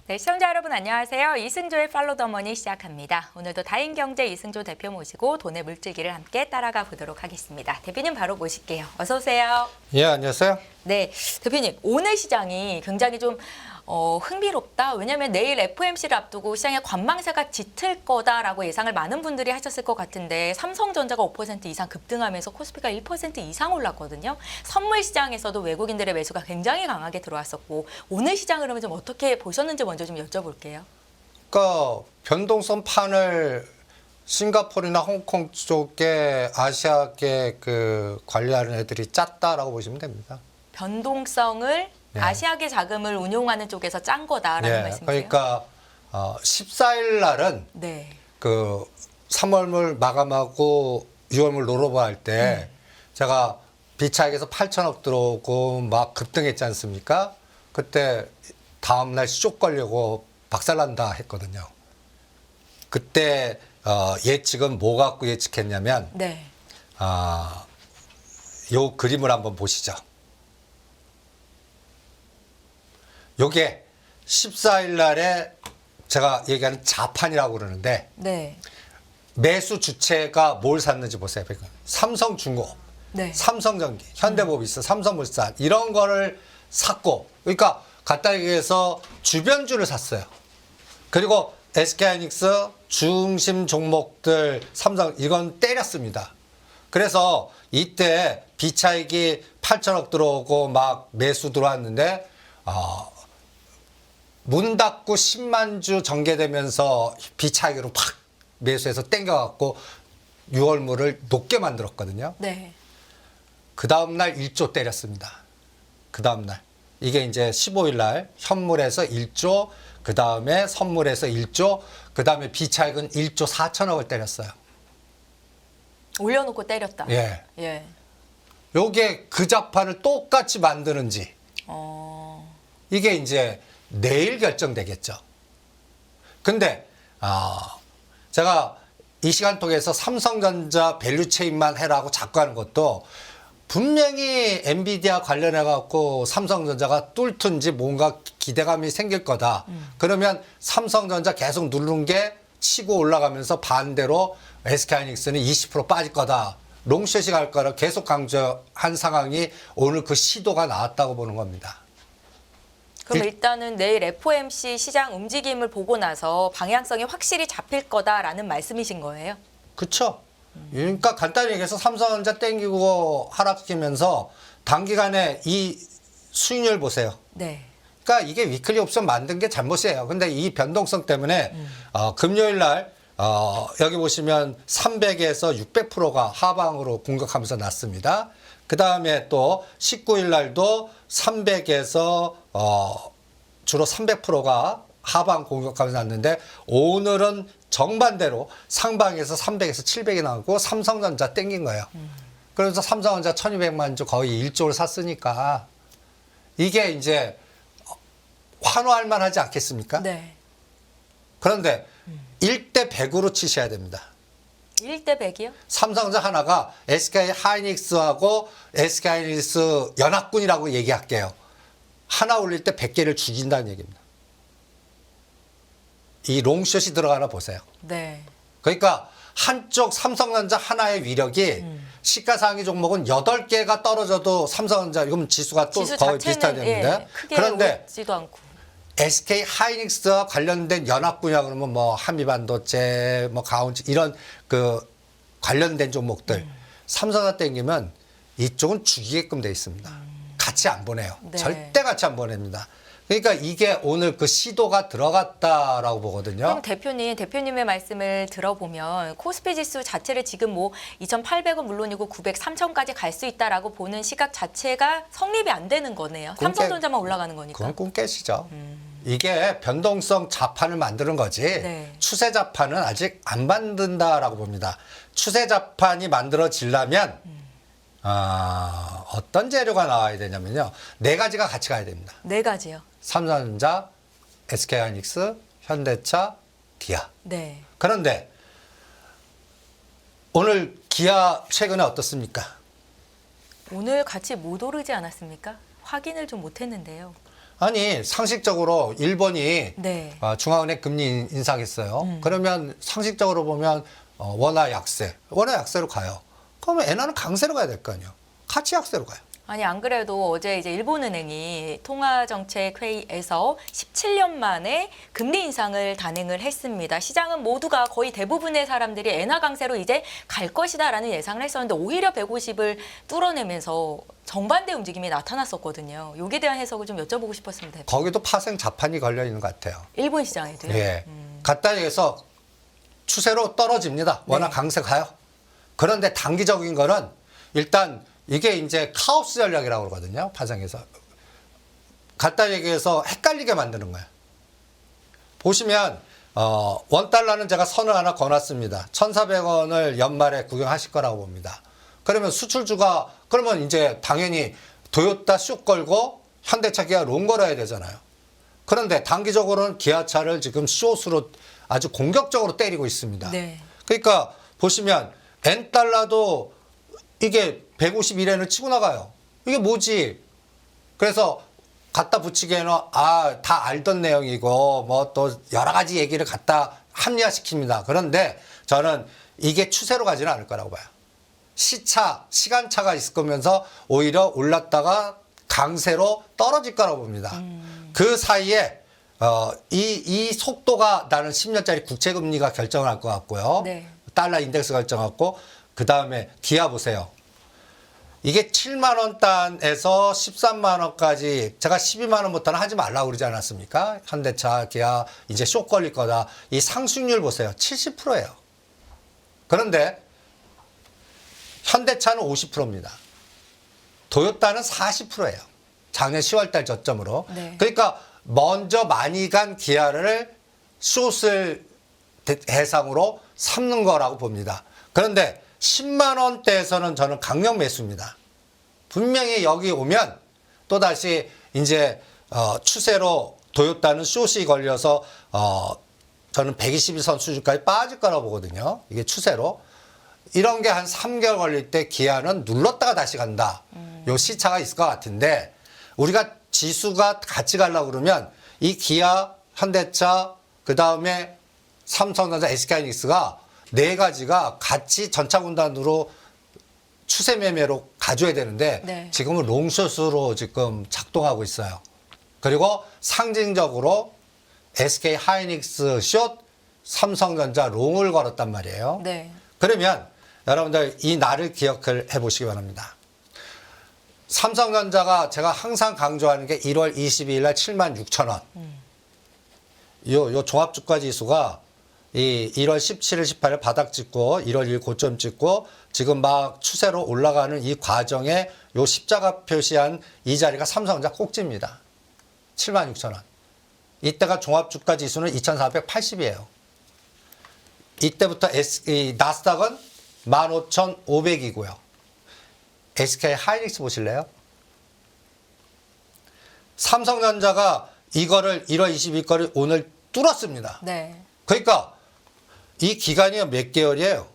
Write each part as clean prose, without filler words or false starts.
네, 시청자 여러분 안녕하세요. 이승조의 팔로우 더 머니 시작합니다. 오늘도 다인경제 이승조 대표 모시고 돈의 물줄기를 함께 따라가 보도록 하겠습니다. 대표님 바로 모실게요. 어서 오세요. 예, 안녕하세요. 네, 대표님 오늘 시장이 굉장히 좀 흥미롭다. 왜냐하면 내일 FOMC를 앞두고 시장의 관망세가 짙을 거다라고 예상을 많은 분들이 하셨을 것 같은데 삼성전자가 5% 이상 급등하면서 코스피가 1% 이상 올랐거든요. 선물 시장에서도 외국인들의 매수가 굉장히 강하게 들어왔었고 오늘 시장 흐름을 좀 어떻게 보셨는지 먼저 좀 여쭤볼게요. 그러니까 변동성 판을 싱가포르나 홍콩 쪽에 아시아계 그 관리하는 애들이 짰다라고 보시면 됩니다. 변동성을 네. 아시아계 자금을 운용하는 쪽에서 짠 거다라는 네, 말씀이세요? 그러니까 14일 날은 네. 그 3월물 마감하고 6월물 롤오버 할 때 제가 비차익에서 8천억 들어오고 막 급등했지 않습니까? 그때 다음날 쇼 걸려고 박살난다 했거든요. 그때 예측은 뭐 갖고 예측했냐면 네. 요 그림을 한번 보시죠. 요게 14일 날에 제가 얘기하는 자판이라고 그러는데 네. 매수 주체가 뭘 샀는지 보세요. 삼성중공업, 네. 삼성전기, 현대모비스, 삼성물산 이런 거를 샀고, 그러니까 간단히 얘기해서 주변주를 샀어요. 그리고 SK하이닉스 중심 종목들 삼성 이건 때렸습니다. 그래서 이때 비차익이 8천억 들어오고 막 매수 들어왔는데 문 닫고 10만 주 전개되면서 비차익으로 팍 매수해서 땡겨갖고 6월물을 높게 만들었거든요. 네. 그 다음날 1조 때렸습니다. 그 다음날. 이게 이제 15일 날 현물에서 1조, 그 다음에 선물에서 1조, 그 다음에 비차익은 1조 4천억을 때렸어요. 올려놓고 때렸다. 예. 예. 요게 그 자판을 똑같이 만드는지 이게 이제 내일 결정되겠죠. 근데 제가 이 시간 통해서 삼성전자 밸류체인만 해라고 자꾸 하는 것도 분명히 엔비디아 관련해 갖고 삼성전자가 뚫든지 뭔가 기대감이 생길 거다. 그러면 삼성전자 계속 누르는 게 치고 올라가면서 반대로 SK하이닉스는 20% 빠질 거다. 롱숏이 갈 거라 계속 강조한 상황이 오늘 그 시도가 나왔다고 보는 겁니다. 그럼 일단은 내일 FOMC 시장 움직임을 보고 나서 방향성이 확실히 잡힐 거다라는 말씀이신 거예요? 그렇죠. 그러니까 간단히 얘기해서 삼성전자 땡기고 하락시키면서 단기간에 이 수익률 보세요. 네. 그러니까 이게 위클리 옵션 만든 게 잘못이에요. 근데 이 변동성 때문에 금요일 날 여기 보시면 300에서 600%가 하방으로 공격하면서 났습니다. 그 다음에 또 19일 날도 300에서 주로 300%가 하방 공격하면서 났는데 오늘은 정반대로 상방에서 300에서 700이 나오고 삼성전자 땡긴 거예요. 그래서 삼성전자 1200만 주 거의 1조를 샀으니까 이게 이제 환호할 만하지 않겠습니까? 네. 그런데 1대 100으로 치셔야 됩니다. 1대 100이요? 삼성전자 하나가 SK하이닉스하고 SK하이닉스 연합군이라고 얘기할게요. 하나 올릴 때 100개를 죽인다는 얘기입니다. 이 롱숏이 들어가나 보세요. 네. 그러니까 한쪽 삼성전자 하나의 위력이 시가상위 종목은 8개가 떨어져도 삼성전자 이건 지수가 또 지수 거의 자체는 비슷하겠는데 크게 그런데 오르지도 않고. SK 하이닉스와 관련된 연합군이라 그러면 뭐 한미반도체, 뭐 가온치 이런 그 관련된 종목들 삼성전자 땡기면 이쪽은 죽이게끔 돼 있습니다. 같이 안 보내요. 네. 절대 같이 안 보냅니다. 그러니까 이게 오늘 그 시도가 들어갔다라고 보거든요. 그럼 대표님의 말씀을 들어보면 코스피 지수 자체를 지금 뭐 2,800은 물론이고 900, 3,000까지 갈 수 있다라고 보는 시각 자체가 성립이 안 되는 거네요. 삼성전자만 올라가는 거니까. 그건 꿈깨시죠. 이게 변동성 자판을 만드는 거지 네. 추세 자판은 아직 안 만든다라고 봅니다. 추세 자판이 만들어지려면 어떤 재료가 나와야 되냐면요. 4가지가 같이 가야 됩니다. 4가지요. 삼성전자, SK하이닉스, 현대차, 기아. 네. 그런데 오늘 기아 최근에 어떻습니까? 오늘 같이 못 오르지 않았습니까? 확인을 좀 못했는데요. 아니 상식적으로 일본이 네. 중앙은행 금리 인상했어요. 그러면 상식적으로 보면 원화 약세로 가요. 그러면 엔화는 강세로 가야 될 거 아니에요. 같이 약세로 가요. 아니 안 그래도 어제 이제 일본은행이 통화정책회의에서 17년 만에 금리 인상을 단행을 했습니다. 시장은 모두가 거의 대부분의 사람들이 엔화 강세로 이제 갈 것이다라는 예상을 했었는데 오히려 150을 뚫어내면서 정반대 움직임이 나타났었거든요. 여기에 대한 해석을 좀 여쭤보고 싶었습니다. 거기도 파생 자판이 걸려 있는 것 같아요. 일본 시장에도요? 예. 갖다 얘기해서 추세로 떨어집니다. 워낙 네. 강세 가요. 그런데 단기적인 거는 일단 이게 이제 카오스 전략이라고 그러거든요. 파생해서. 갖다 얘기해서 헷갈리게 만드는 거예요. 보시면 원달러는 제가 선을 하나 거놨습니다. 1,400원을 연말에 구경하실 거라고 봅니다. 그러면 수출주가 그러면 이제 당연히 도요타 쑥 걸고 현대차 기아 롱 걸어야 되잖아요. 그런데 단기적으로는 기아차를 지금 숏으로 아주 공격적으로 때리고 있습니다. 네. 그러니까 보시면 N달러도 이게 151엔을 치고 나가요. 이게 뭐지? 그래서 갖다 붙이기에는 다 알던 내용이고 뭐 또 여러 가지 얘기를 갖다 합리화시킵니다. 그런데 저는 이게 추세로 가지는 않을 거라고 봐요. 시간차가 있을 거면서 오히려 올랐다가 강세로 떨어질 거라고 봅니다. 그 사이에 이 속도가 나는 10년짜리 국채금리가 결정을 할 것 같고요. 네. 달러 인덱스 결정하고 그 다음에 기아 보세요. 이게 7만 원 단에서 13만 원까지 제가 12만 원부터는 하지 말라고 그러지 않았습니까? 현대차, 기아 이제 쇼 걸릴 거다. 이 상승률 보세요. 70%예요. 그런데 현대차는 50%입니다. 도요타는 40%예요. 작년 10월 달 저점으로. 네. 그러니까 먼저 많이 간 기아를 숏을 대상으로 삼는 거라고 봅니다. 그런데 10만 원대에서는 저는 강력 매수입니다. 분명히 여기 오면 또다시 이제 추세로 도요타는 숏이 걸려서 저는 121선 수준까지 빠질 거라고 보거든요. 이게 추세로. 이런 게 한 3개월 걸릴 때 기아는 눌렀다가 다시 간다. 요 시차가 있을 것 같은데 우리가 지수가 같이 가려고 그러면 이 기아, 현대차, 그 다음에 삼성전자, SK하이닉스가 네 가지가 같이 전차군단으로 추세 매매로 가져야 되는데 네. 지금은 롱숏으로 지금 작동하고 있어요. 그리고 상징적으로 SK 하이닉스 숏, 삼성전자 롱을 걸었단 말이에요. 네. 그러면 여러분들 이 날을 기억해 보시기 바랍니다. 삼성전자가 제가 항상 강조하는 게 1월 22일 날 76,000원. 요 종합주가 지수가 이 1월 17일, 18일 바닥 찍고 1월 1일 고점 찍고 지금 막 추세로 올라가는 이 과정에 요 십자가 표시한 이 자리가 삼성전자 꼭지입니다. 76,000원. 이때가 종합주가 지수는 2,480이에요. 이때부터 나스닥은 15,500이고요. SK 하이닉스 보실래요? 삼성전자가 이거를 1월 22일 거를 오늘 뚫었습니다. 네. 그러니까 이 기간이 몇 개월이에요?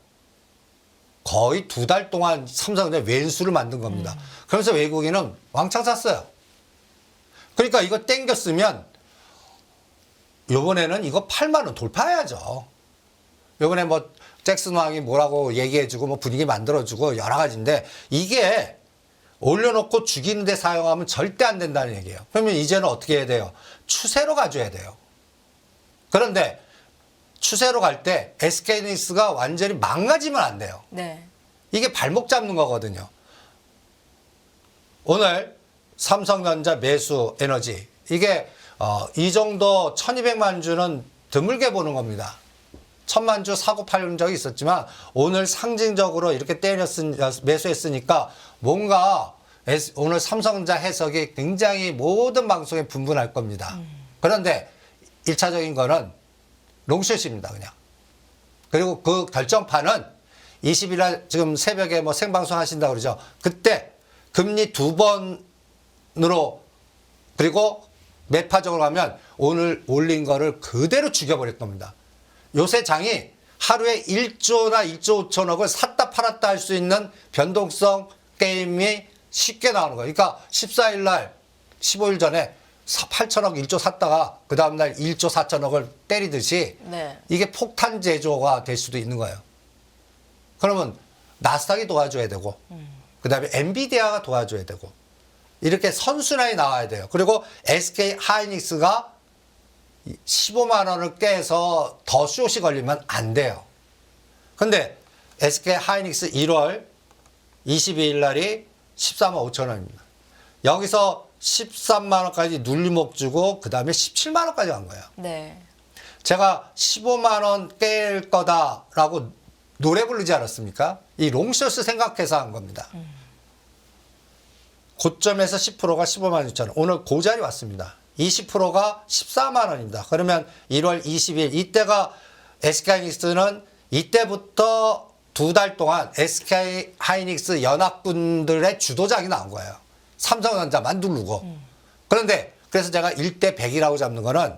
거의 2달 동안 삼성전자 왼수를 만든 겁니다. 그러면서 외국인은 왕창 샀어요. 그러니까 이거 땡겼으면 요번에는 이거 8만 원 돌파해야죠. 요번에 뭐 잭슨 왕이 뭐라고 얘기해주고 뭐 분위기 만들어주고 여러 가지인데 이게 올려놓고 죽이는 데 사용하면 절대 안 된다는 얘기예요. 그러면 이제는 어떻게 해야 돼요? 추세로 가줘야 돼요. 그런데 추세로 갈 때 SK하이닉스가 완전히 망가지면 안 돼요. 네. 이게 발목 잡는 거거든요. 오늘 삼성전자 매수 에너지 이게 이 정도 1200만 주는 드물게 보는 겁니다. 1000만 주 사고 팔린 적이 있었지만 오늘 상징적으로 이렇게 매수했으니까 뭔가 오늘 삼성전자 해석이 굉장히 모든 방송에 분분할 겁니다. 그런데 1차적인 거는 롱숏입니다, 그냥. 그리고 그 결정판은 20일 날 지금 새벽에 뭐 생방송 하신다고 그러죠. 그때 금리 2번으로 그리고 매파적으로 가면 오늘 올린 거를 그대로 죽여버릴 겁니다. 요새 장이 하루에 1조나 1조 5천억을 샀다 팔았다 할 수 있는 변동성 게임이 쉽게 나오는 거예요. 그러니까 14일 날 15일 전에 8천억 1조 샀다가 그 다음날 1조 4천억을 때리듯이 네. 이게 폭탄 제조가 될 수도 있는 거예요. 그러면 나스닥이 도와줘야 되고 그다음에 엔비디아가 도와줘야 되고 이렇게 선순환이 나와야 돼요. 그리고 SK 하이닉스가 15만 원을 깨서 더 숏이 걸리면 안 돼요. 근데 SK 하이닉스 1월 22일 날이 14만 5천 원입니다. 여기서 13만 원까지 눌림목 주고 그다음에 17만 원까지 간 거예요. 네. 제가 15만 원 깰 거다라고 노래 부르지 않았습니까? 이 롱숏을 생각해서 한 겁니다. 고점에서 10%가 15만 6천 원. 오늘 그 자리 왔습니다. 20%가 14만 원입니다. 그러면 1월 20일 이때가 SK하이닉스는 이때부터 2달 동안 SK 하이닉스 연합군들의 주도작이 나온 거예요. 삼성전자만 누르고. 그런데 그래서 제가 1대 100이라고 잡는 거는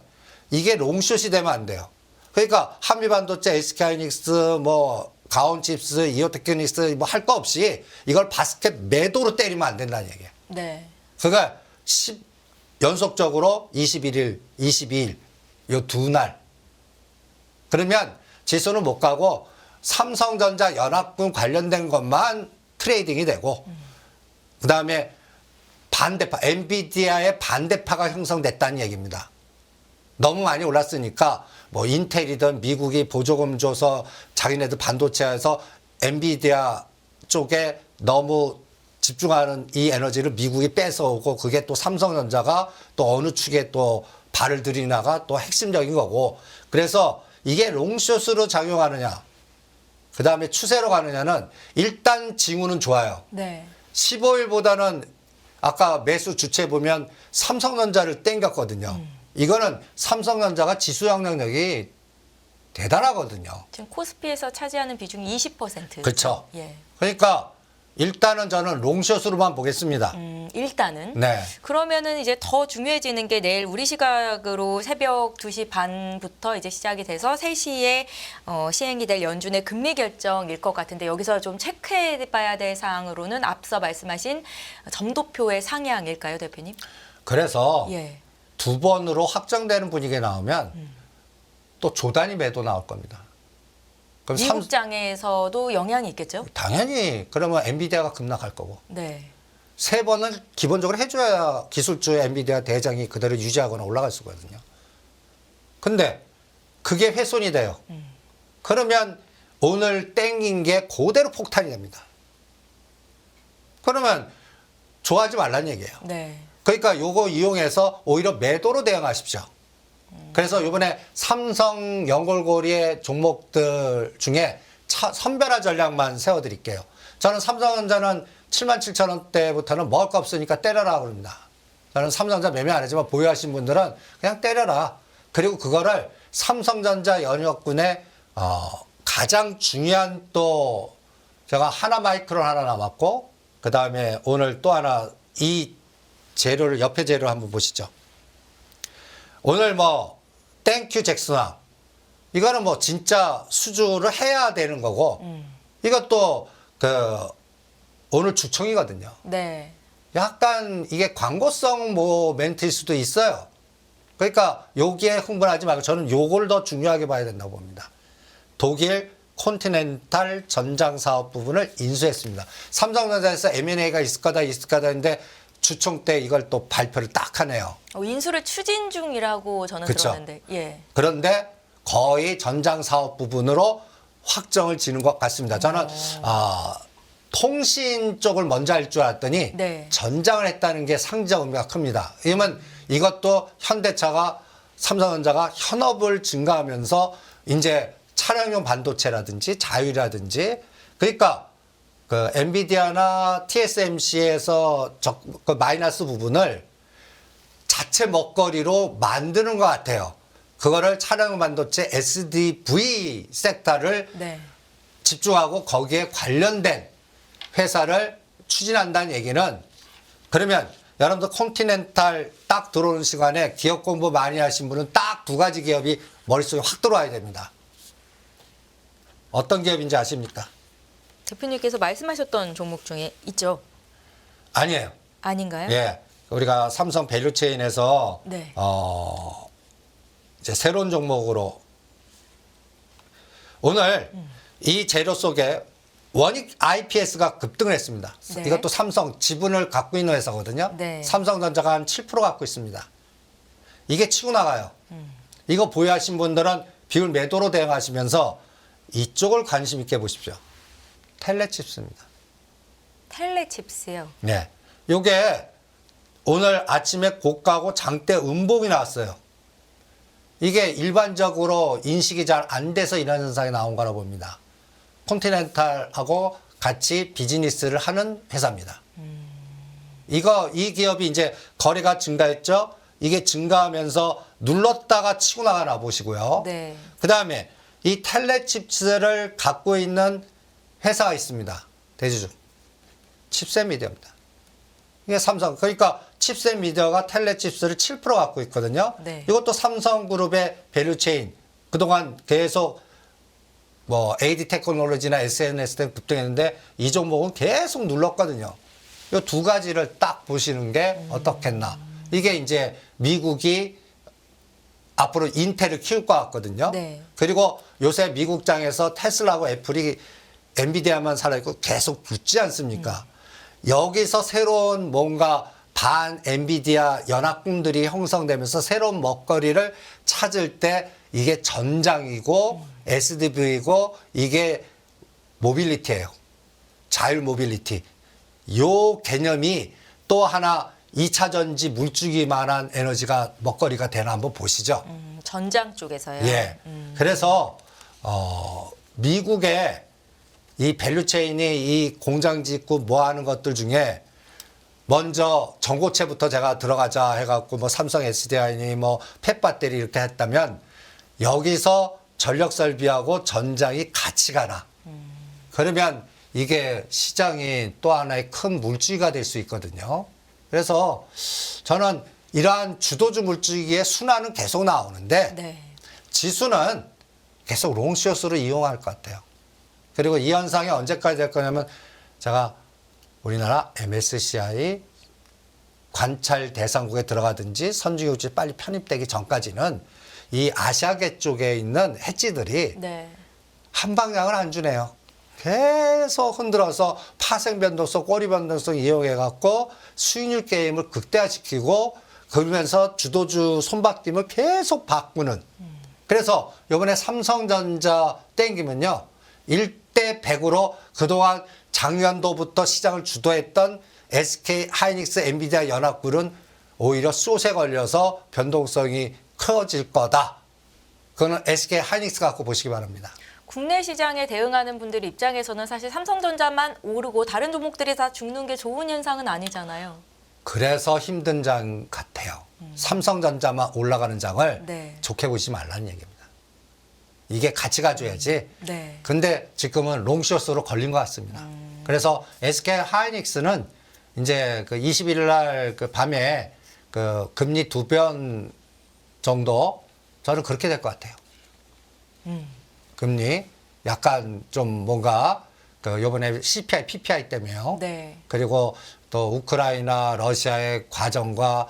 이게 롱숏이 되면 안 돼요. 그러니까 한미반도체, SK하이닉스, 뭐 가온칩스, 이오테크닉스 뭐 할 거 없이 이걸 바스켓 매도로 때리면 안 된다는 얘기예요. 네. 그러니까 연속적으로 21일, 22일 요 두 날. 그러면 지수는 못 가고 삼성전자 연합군 관련된 것만 트레이딩이 되고 그다음에 반대파, 엔비디아의 반대파가 형성됐다는 얘기입니다. 너무 많이 올랐으니까 뭐 인텔이든 미국이 보조금 줘서 자기네들 반도체에서 엔비디아 쪽에 너무 집중하는 이 에너지를 미국이 뺏어오고 그게 또 삼성전자가 또 어느 축에 또 발을 들이나가 또 핵심적인 거고 그래서 이게 롱숏으로 작용하느냐 그 다음에 추세로 가느냐는 일단 징후는 좋아요. 네. 15일보다는 아까 매수 주체 보면 삼성전자를 땡겼거든요. 이거는 삼성전자가 지수 영향력이 대단하거든요. 지금 코스피에서 차지하는 비중이 20%. 그렇죠. 예. 그러니까 일단은 저는 롱숏으로만 보겠습니다. 일단은. 네. 그러면은 이제 더 중요해지는 게 내일 우리 시각으로 새벽 2시 반부터 이제 시작이 돼서 3시에 시행이 될 연준의 금리 결정일 것 같은데 여기서 좀 체크해 봐야 될 사항으로는 앞서 말씀하신 점도표의 상향일까요, 대표님? 그래서 예. 두 번으로 확정되는 분위기가 나오면 또 조단위 매도 나올 겁니다. 그럼 미국장에서도 영향이 있겠죠? 당연히 그러면 엔비디아가 급락할 거고 네. 세 번은 기본적으로 해줘야 기술주 엔비디아 대장이 그대로 유지하거나 올라갈 수 있거든요. 근데 그게 훼손이 돼요. 그러면 오늘 땡긴 게 그대로 폭탄이 됩니다. 그러면 좋아하지 말란 얘기예요. 네. 그러니까 요거 이용해서 오히려 매도로 대응하십시오. 그래서 이번에 삼성 연골고리의 종목들 중에 선별화 전략만 세워드릴게요. 저는 삼성전자는 77,000원대부터는 먹을 거 없으니까 때려라 그럽니다. 저는 삼성전자 매매 안 하지만 보유하신 분들은 그냥 때려라. 그리고 그거를 삼성전자 연역군의 가장 중요한 또 제가 하나마이크론 하나 남았고 그 다음에 오늘 또 하나 이 재료를 옆에 재료 한번 보시죠. 오늘 뭐 땡큐 잭슨왕 이거는 뭐 진짜 수주를 해야 되는 거고 이것도 그 오늘 주총이거든요. 네. 약간 이게 광고성 뭐 멘트일 수도 있어요. 그러니까 여기에 흥분하지 말고 저는 요걸 더 중요하게 봐야 된다고 봅니다. 독일 콘티넨탈 전장 사업 부분을 인수했습니다. 삼성전자에서 M&A가 있을 거다 했는데 주총 때 이걸 또 발표를 딱 하네요. 인수를 추진 중이라고 저는 그쵸. 들었는데. 예. 그런데 거의 전장 사업 부분으로 확정을 지는 것 같습니다. 저는 통신 쪽을 먼저 할 줄 알았더니 네. 전장을 했다는 게 상징적 의미가 큽니다. 왜냐면 이것도 현대차가 삼성전자가 현업을 증가하면서 이제 차량용 반도체라든지 자율이라든지 그러니까 그 엔비디아나 TSMC에서 그 마이너스 부분을 자체 먹거리로 만드는 것 같아요. 그거를 차량용 반도체 SDV 섹터를 네. 집중하고 거기에 관련된 회사를 추진한다는 얘기는 그러면 여러분들 콘티넨탈 딱 들어오는 시간에 기업 공부 많이 하신 분은 딱 두 가지 기업이 머릿속에 확 들어와야 됩니다. 어떤 기업인지 아십니까? 대표님께서 말씀하셨던 종목 중에 있죠? 아니에요. 아닌가요? 예. 우리가 삼성 밸류체인에서 네. 이제 새로운 종목으로 오늘 이 재료 속에 원익 IPS가 급등을 했습니다. 네. 이것도 삼성 지분을 갖고 있는 회사거든요. 네. 삼성전자가 한 7% 갖고 있습니다. 이게 치고 나가요. 이거 보유하신 분들은 비율 매도로 대응하시면서 이쪽을 관심 있게 보십시오. 텔레칩스입니다. 텔레칩스요. 네. 요게 오늘 아침에 고가고 장대 음봉이 나왔어요. 이게 일반적으로 인식이 잘 안 돼서 이런 현상이 나온 거라 봅니다. 콘티넨탈하고 같이 비즈니스를 하는 회사입니다. 이 기업이 이제 거래가 증가했죠. 이게 증가하면서 눌렀다가 치고 나가나 보시고요. 네. 그 다음에 이 텔레칩스를 갖고 있는 회사가 있습니다. 대주주. 칩셋 미디어입니다. 이게 삼성. 그러니까 칩셋 미디어가 텔레칩스를 7% 갖고 있거든요. 네. 이것도 삼성그룹의 밸류체인. 그동안 계속 뭐 AD 테크놀로지나 SNS 등 급등했는데 이 종목은 계속 눌렀거든요. 이 두 가지를 딱 보시는 게 어떻겠나. 이게 이제 미국이 앞으로 인텔을 키울 것 같거든요. 네. 그리고 요새 미국장에서 테슬라하고 애플이 엔비디아만 살아있고 계속 붙지 않습니까? 여기서 새로운 뭔가 반 엔비디아 연합군들이 형성되면서 새로운 먹거리를 찾을 때 이게 전장이고 SDV이고 이게 모빌리티예요. 자율 모빌리티. 요 개념이 또 하나 2차 전지 물주기만한 에너지가 먹거리가 되나 한번 보시죠. 전장 쪽에서요. 예. 그래서 미국의 이 밸류체인이 이 공장 짓고 뭐 하는 것들 중에 먼저 전고체부터 제가 들어가자 해갖고 뭐 삼성 SDI니 뭐 펫배터리 이렇게 했다면 여기서 전력 설비하고 전장이 같이 가나. 그러면 이게 시장이 또 하나의 큰 물주기가 될 수 있거든요. 그래서 저는 이러한 주도주 물주기의 순환은 계속 나오는데 네. 지수는 계속 롱숏으로 이용할 것 같아요. 그리고 이 현상이 언제까지 될 거냐면 제가 우리나라 MSCI 관찰 대상국에 들어가든지 선진국지 빨리 편입되기 전까지는 이 아시아계 쪽에 있는 해지들이 네. 한 방향을 안 주네요. 계속 흔들어서 파생 변동성, 꼬리 변동성 이용해갖고 수익률 게임을 극대화시키고 그러면서 주도주 손바뀜을 계속 바꾸는. 그래서 이번에 삼성전자 땡기면요. 1대 100으로 그동안 작년도부터 시장을 주도했던 SK 하이닉스 엔비디아 연합군은 오히려 숏에 걸려서 변동성이 커질 거다. 그거는 SK 하이닉스 갖고 보시기 바랍니다. 국내 시장에 대응하는 분들 입장에서는 사실 삼성전자만 오르고 다른 종목들이 다 죽는 게 좋은 현상은 아니잖아요. 그래서 힘든 장 같아요. 삼성전자만 올라가는 장을 네. 좋게 보지 말라는 얘기입니다. 이게 같이 가줘야지. 네. 근데 지금은 롱숏으로 걸린 것 같습니다. 그래서 SK 하이닉스는 이제 그 21일 날 그 밤에 그 금리 2변 정도 저는 그렇게 될 것 같아요. 금리 약간 좀 뭔가 그 요번에 CPI, PPI 때문에요. 네. 그리고 또 우크라이나, 러시아의 과정과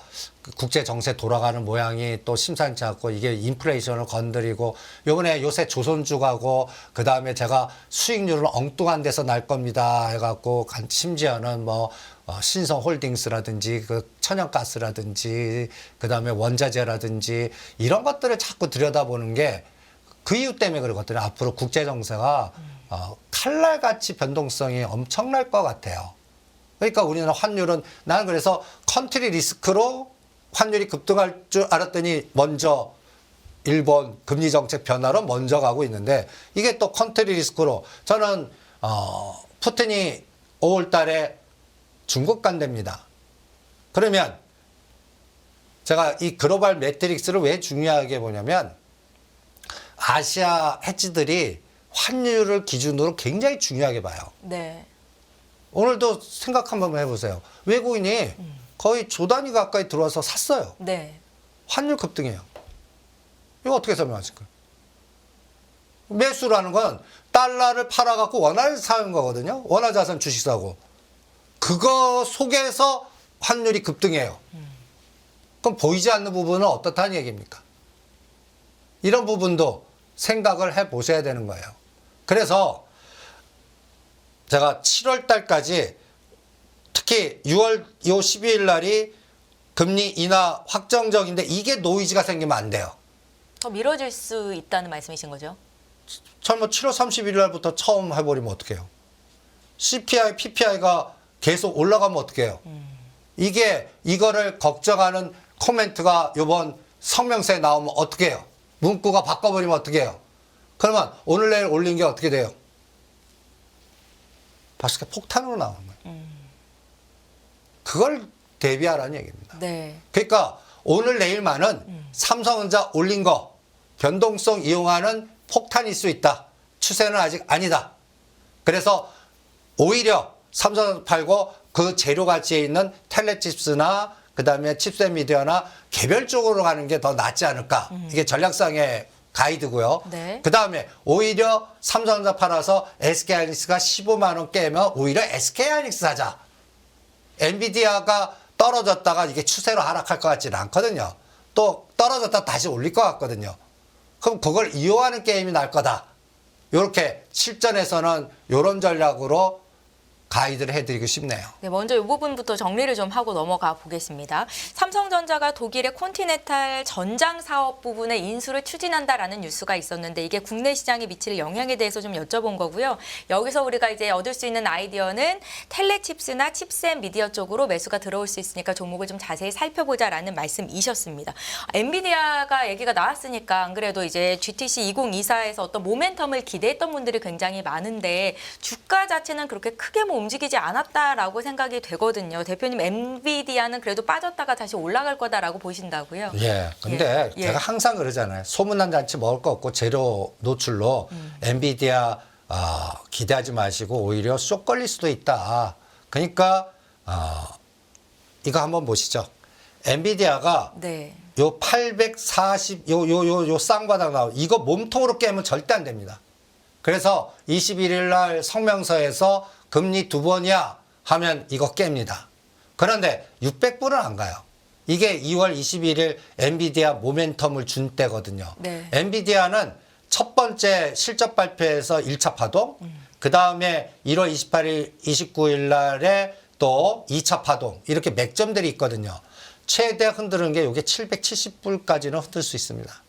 국제 정세 돌아가는 모양이 또 심상치 않고 이게 인플레이션을 건드리고 요새 조선주가고 그 다음에 제가 수익률을 엉뚱한 데서 날 겁니다 해갖고 심지어는 뭐 신성홀딩스라든지 그 천연가스라든지 그 다음에 원자재라든지 이런 것들을 자꾸 들여다보는 게 그 이유 때문에 그러거든요. 앞으로 국제 정세가 칼날같이 변동성이 엄청날 것 같아요. 그러니까 우리나라 환율은 나는 그래서 컨트리 리스크로 환율이 급등할 줄 알았더니 먼저 일본 금리 정책 변화로 먼저 가고 있는데 이게 또 컨트리 리스크로 저는 푸틴이 5월 달에 중국 간답니다. 그러면 제가 이 글로벌 매트릭스를 왜 중요하게 보냐면 아시아 해지들이 환율을 기준으로 굉장히 중요하게 봐요. 네. 오늘도 생각 한번 해보세요. 외국인이 거의 조 단위 가까이 들어와서 샀어요. 네. 환율 급등해요. 이거 어떻게 설명하실까요? 매수라는 건 달러를 팔아갖고 원화를 사는 거거든요. 원화 자산 주식 사고. 그거 속에서 환율이 급등해요. 그럼 보이지 않는 부분은 어떻다는 얘기입니까? 이런 부분도 생각을 해 보셔야 되는 거예요. 그래서 제가 7월 달까지 특히 6월 요 12일 날이 금리 인하 확정적인데 이게 노이즈가 생기면 안 돼요. 더 미뤄질 수 있다는 말씀이신 거죠? 설마 7월 31일 날부터 처음 해버리면 어떡해요? CPI, PPI가 계속 올라가면 어떡해요? 이거를 걱정하는 코멘트가 이번 성명서에 나오면 어떡해요? 문구가 바꿔버리면 어떡해요? 그러면 오늘 내일 올린 게 어떻게 돼요? 바스켓 폭탄으로 나오는 거예요. 그걸 대비하라는 얘기입니다. 네. 그러니까 오늘 내일만은 삼성전자 올린 거 변동성 이용하는 폭탄일 수 있다. 추세는 아직 아니다. 그래서 오히려 삼성전자 팔고 그 재료 가치에 있는 텔레칩스나 그다음에 칩셋 미디어나 개별적으로 가는 게 더 낫지 않을까. 이게 전략상의 가이드고요. 네. 그다음에 오히려 삼성전자 팔아서 SK하이닉스가 15만 원 깨면 오히려 SK하이닉스 사자. 엔비디아가 떨어졌다가 이게 추세로 하락할 것 같지는 않거든요. 또 떨어졌다 다시 올릴 것 같거든요. 그럼 그걸 이용하는 게임이 날 거다. 이렇게 실전에서는 이런 전략으로 가이드를 해드리고 싶네요. 네, 먼저 이 부분부터 정리를 좀 하고 넘어가 보겠습니다. 삼성전자가 독일의 콘티넨탈 전장 사업 부분의 인수를 추진한다라는 뉴스가 있었는데 이게 국내 시장에 미칠 영향에 대해서 좀 여쭤본 거고요. 여기서 우리가 이제 얻을 수 있는 아이디어는 텔레칩스나 칩셋 미디어 쪽으로 매수가 들어올 수 있으니까 종목을 좀 자세히 살펴보자라는 말씀이셨습니다. 엔비디아가 얘기가 나왔으니까 안 그래도 이제 GTC 2024에서 어떤 모멘텀을 기대했던 분들이 굉장히 많은데 주가 자체는 그렇게 크게 움직이지 않았다라고 생각이 되거든요. 대표님, 엔비디아는 그래도 빠졌다가 다시 올라갈 거다라고 보신다고요? 예. 근데 예. 제가 항상 그러잖아요. 소문난 잔치 먹을 거 없고 재료 노출로 엔비디아 기대하지 마시고 오히려 쏙 걸릴 수도 있다. 그러니까 이거 한번 보시죠. 엔비디아가 네. 요 840, 요 쌍바닥 나오 이거 몸통으로 깨면 절대 안 됩니다. 그래서 21일 날 성명서에서 금리 2번이야 하면 이거 깹니다. 그런데 600불은 안 가요. 이게 2월 21일 엔비디아 모멘텀을 준 때거든요. 네. 엔비디아는 첫 번째 실적 발표에서 1차 파동, 그 다음에 1월 28일, 29일 날에 또 2차 파동, 이렇게 맥점들이 있거든요. 최대 흔드는 게 이게 770불까지는 흔들 수 있습니다.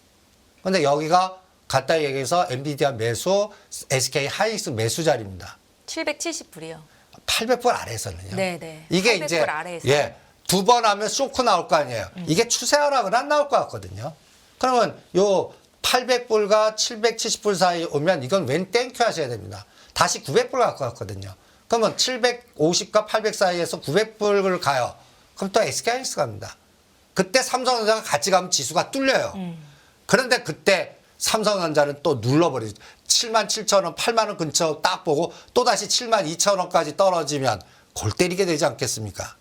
근데 여기가 갖다 얘기해서 엔비디아 매수, SK 하이닉스 매수 자리입니다. 770불이요. 800불 아래에서는요. 네네. 이게 800불 이제 아래에서. 예, 두 번 하면 쇼크 나올 거 아니에요. 이게 추세 하락은 안 나올 것 같거든요. 그러면 요 800불과 770불 사이 오면 이건 웬 땡큐 하셔야 됩니다. 다시 900불 갈 것 같거든요. 그러면 750과 800 사이에서 900불을 가요. 그럼 또 SK하이닉스 갑니다. 그때 삼성전자가 같이 가면 지수가 뚫려요. 그런데 그때 삼성전자는 또 눌러버리죠. 77,000원, 8만원 근처 딱 보고 또다시 72,000원까지 떨어지면 골 때리게 되지 않겠습니까?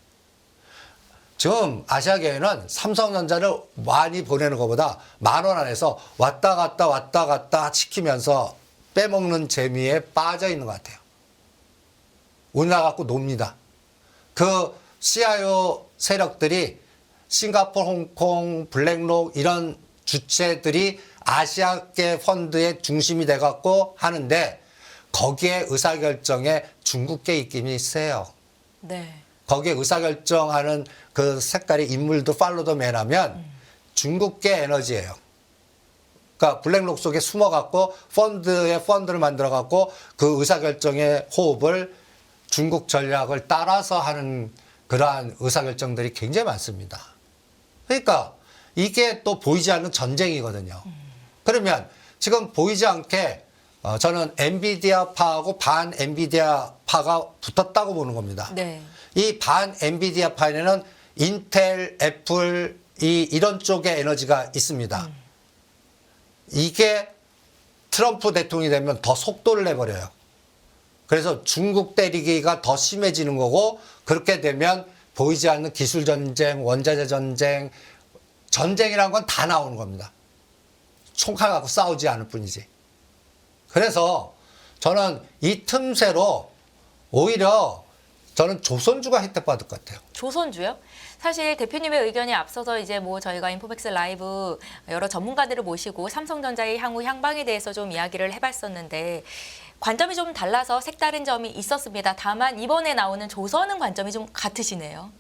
지금 아시아계에는 삼성전자를 많이 보내는 것보다 10,000원 안에서 왔다 갔다 시키면서 빼먹는 재미에 빠져 있는 것 같아요. 우리나라 갖고 놉니다. 그 CIO 세력들이 싱가포르, 홍콩, 블랙록 이런 주체들이 아시아계 펀드의 중심이 돼갖고 하는데 거기에 의사결정에 중국계 입김이 세요. 네. 거기에 의사결정하는 그 색깔의 인물도 팔로더 맨하면 중국계 에너지예요. 그러니까 블랙록 속에 숨어갖고 펀드를 만들어갖고 그 의사결정의 호흡을 중국 전략을 따라서 하는 그러한 의사결정들이 굉장히 많습니다. 그러니까 이게 또 보이지 않는 전쟁이거든요. 그러면 지금 보이지 않게 저는 엔비디아파하고 반 엔비디아파가 붙었다고 보는 겁니다. 네. 이 반 엔비디아파에는 인텔, 애플 이런 쪽의 에너지가 있습니다. 이게 트럼프 대통령이 되면 더 속도를 내버려요. 그래서 중국 때리기가 더 심해지는 거고 그렇게 되면 보이지 않는 기술 전쟁, 원자재 전쟁, 전쟁이란 건 다 나오는 겁니다. 총칼 갖고 싸우지 않을 뿐이지. 그래서 저는 이 틈새로 오히려 저는 조선주가 혜택받을 것 같아요. 조선주요? 사실 대표님의 의견이 앞서서 이제 뭐 저희가 인포백스 라이브 여러 전문가들을 모시고 삼성전자의 향후 향방에 대해서 좀 이야기를 해봤었는데 관점이 좀 달라서 색다른 점이 있었습니다. 다만 이번에 나오는 조선은 관점이 좀 같으시네요.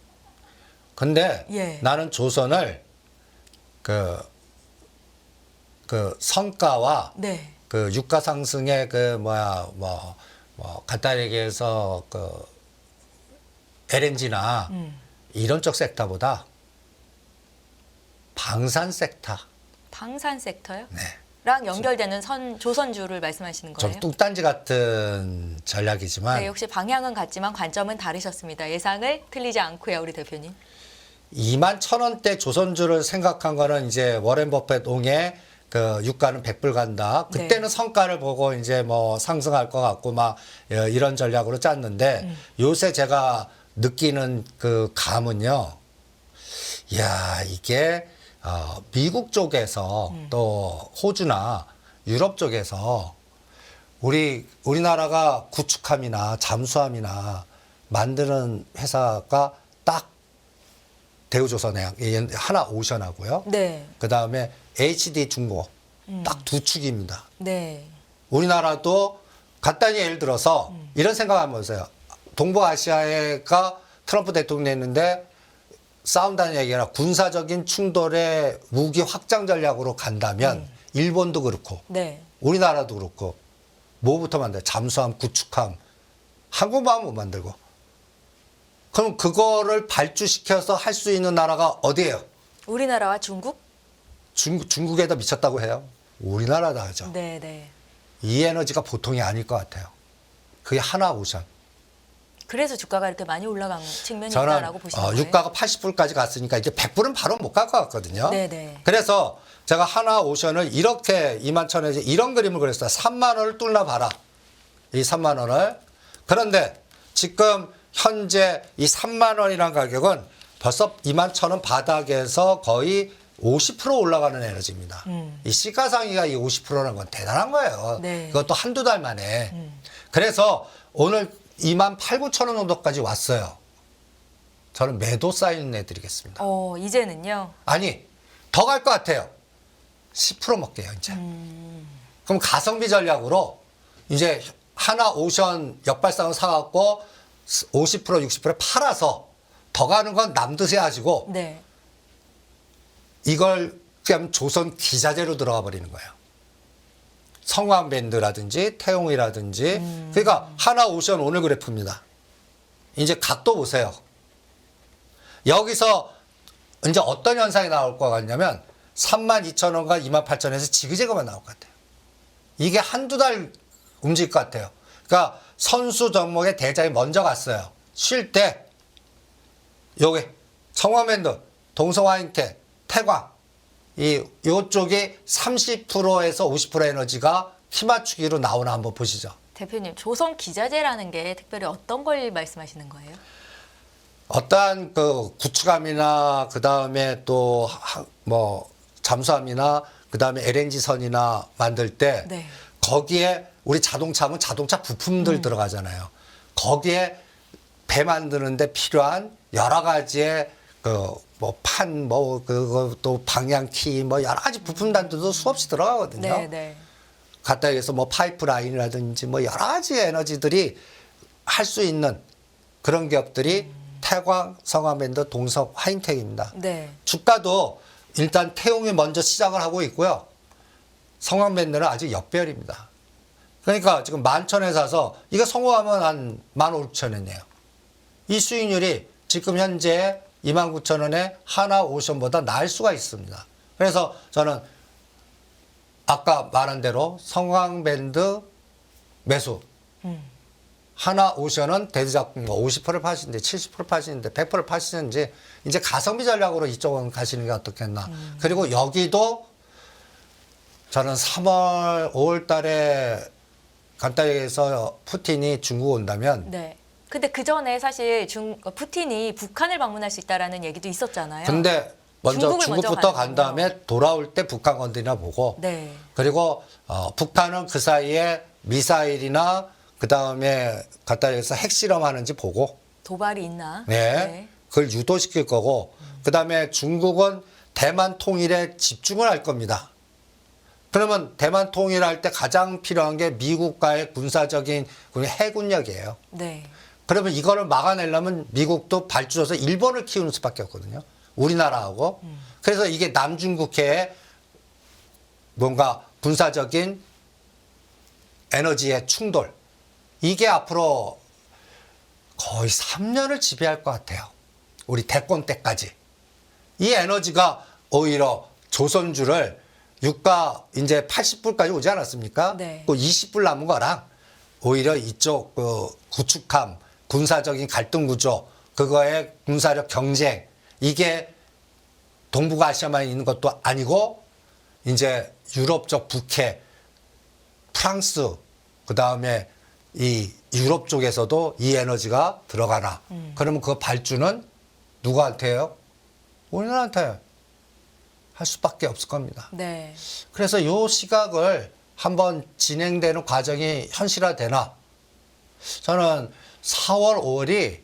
근데 예. 나는 조선을 그 성과와 네. 그 유가 상승의 뭐 간단히 얘기해서 그 LNG나 이런 쪽 섹터보다 방산 섹터, 방산 섹터요? 네, 랑 연결되는 조선주를 말씀하시는 거예요? 좀 뚱딴지 같은 전략이지만 네, 역시 방향은 같지만 관점은 다르셨습니다. 예상을 틀리지 않고요, 우리 대표님. 21,000원대 조선주를 생각한 거는 이제 워렌 버핏 옹의 그 유가는 100불 간다. 그때는 네. 성과를 보고 이제 뭐 상승할 것 같고 막 이런 전략으로 짰는데 요새 제가 느끼는 그 감은요. 야, 이게 미국 쪽에서 또 호주나 유럽 쪽에서 우리나라가 구축함이나 잠수함이나 만드는 회사가 딱 대우조선해양, 하나오션하고요. 네. 그다음에 HD 중고 딱 두 축입니다. 네. 우리나라도 간단히 예를 들어서 이런 생각 한번 보세요. 동북아시아가 트럼프 대통령이 했는데 싸운다는 얘기가 군사적인 충돌의 무기 확장 전략으로 간다면 일본도 그렇고 네. 우리나라도 그렇고 뭐부터 만들어요? 잠수함, 구축함. 한국만 못 만들고. 그럼 그거를 발주시켜서 할 수 있는 나라가 어디예요? 우리나라와 중국? 중국에다 미쳤다고 해요. 우리나라다 하죠. 네, 네. 이 에너지가 보통이 아닐 것 같아요. 그게 하나오션. 그래서 주가가 이렇게 많이 올라간 측면이 저는 있다라고 보시는 거예요? 유가가 80불까지 갔으니까 이제 100불은 바로 못 갈 것 같거든요. 네네. 그래서 제가 하나오션을 이렇게 21,000원에 이런 그림을 그렸어요. 3만 원을 뚫나 봐라. 이 3만 원을. 그런데 지금 현재 이 3만 원이라는 가격은 벌써 21,000원 바닥에서 거의 50% 올라가는 에너지입니다. 이 시가상위가 이 50%라는 건 대단한 거예요. 네. 그것도 한두 달 만에. 그래서 오늘 28,900원 정도까지 왔어요. 저는 매도 사인 내드리겠습니다. 이제는요. 아니, 더 갈 것 같아요. 10% 먹게요, 이제. 그럼 가성비 전략으로 이제 하나오션 역발상을 사갖고 50%, 60% 팔아서 더 가는 건 남드세 하시고 네. 이걸 그냥 조선 기자재로 들어가 버리는 거예요. 성황밴드라든지 태용이라든지 그러니까 하나오션 오늘 그래프입니다. 이제 각도 보세요. 여기서 이제 어떤 현상이 나올 것 같냐면 32,000원과 28,000원에서 지그재그만 나올 것 같아요. 이게 한두 달 움직일 것 같아요. 그러니까 선수 종목의 대장이 먼저 갔어요. 쉴 때 요게 성황밴드, 동성화인텍, 태광 요쪽이 30%에서 50% 에너지가 키맞추기로 나오나 한번 보시죠. 대표님, 조선 기자재라는 게 특별히 어떤 걸 말씀하시는 거예요? 어떠한 그 구축함이나 그 다음에 또 뭐 잠수함이나 그 다음에 LNG 선이나 만들 때 네. 거기에 우리 자동차 하면 자동차 부품들 들어가잖아요. 거기에 배 만드는데 필요한 여러 가지의 그 뭐 판 뭐 그거 또 방향키 뭐 여러 가지 부품단들도 수없이 들어가거든요. 네, 네. 갖다 해서 뭐 파이프라인이라든지 뭐 여러 가지 에너지들이 할 수 있는 그런 기업들이 태광, 성황밴드, 동석, 화인텍입니다. 네. 주가도 일단 태용이 먼저 시작을 하고 있고요. 성황밴드는 아직 역배열입니다. 그러니까 지금 11,000원에 사서 이거 성공하면 한 15,000원이에요. 이 수익률이 지금 현재 29,000원에 하나오션보다 나을 수가 있습니다. 그래서 저는 아까 말한 대로 성황밴드 매수. 하나오션은 대두작품 50%를 파시는데 70% 파시는데 100%를 파시는지 이제 가성비 전략으로 이쪽은 가시는 게 어떻겠나. 그리고 여기도 저는 3월, 5월 달에 간단히 해서 푸틴이 중국 온다면 네. 근데 그 전에 사실 푸틴이 북한을 방문할 수 있다라는 얘기도 있었잖아요. 근데 먼저 중국을 먼저 중국부터 가는 간 거군요. 다음에 돌아올 때 북한 건드리나 보고 네. 그리고 북한은 그 사이에 미사일이나 그 다음에 갖다 해서 핵실험하는지 보고 도발이 있나? 네. 그걸 유도시킬 거고, 그 다음에 중국은 대만 통일에 집중을 할 겁니다. 그러면 대만 통일할 때 가장 필요한 게 미국과의 군사적인 해군력이에요. 네. 그러면 이거를 막아내려면 미국도 발주해서 일본을 키우는 수밖에 없거든요. 우리나라하고. 그래서 이게 남중국해의 뭔가 군사적인 에너지의 충돌. 이게 앞으로 거의 3년을 지배할 것 같아요. 우리 대권 때까지. 이 에너지가 오히려 조선주를 유가 이제 80불까지 오지 않았습니까? 네. 그 20불 남은 거랑 오히려 이쪽 그 구축함, 군사적인 갈등 구조, 그거의 군사력 경쟁, 이게 동북아시아만 있는 것도 아니고 이제 유럽 쪽 북해, 프랑스, 그 다음에 이 유럽 쪽에서도 이 에너지가 들어가나. 그러면 그 발주는 누구한테요? 우리나라한테 할 수밖에 없을 겁니다. 네. 그래서 이 시각을 한번 진행되는 과정이 현실화되나? 저는 4월, 5월이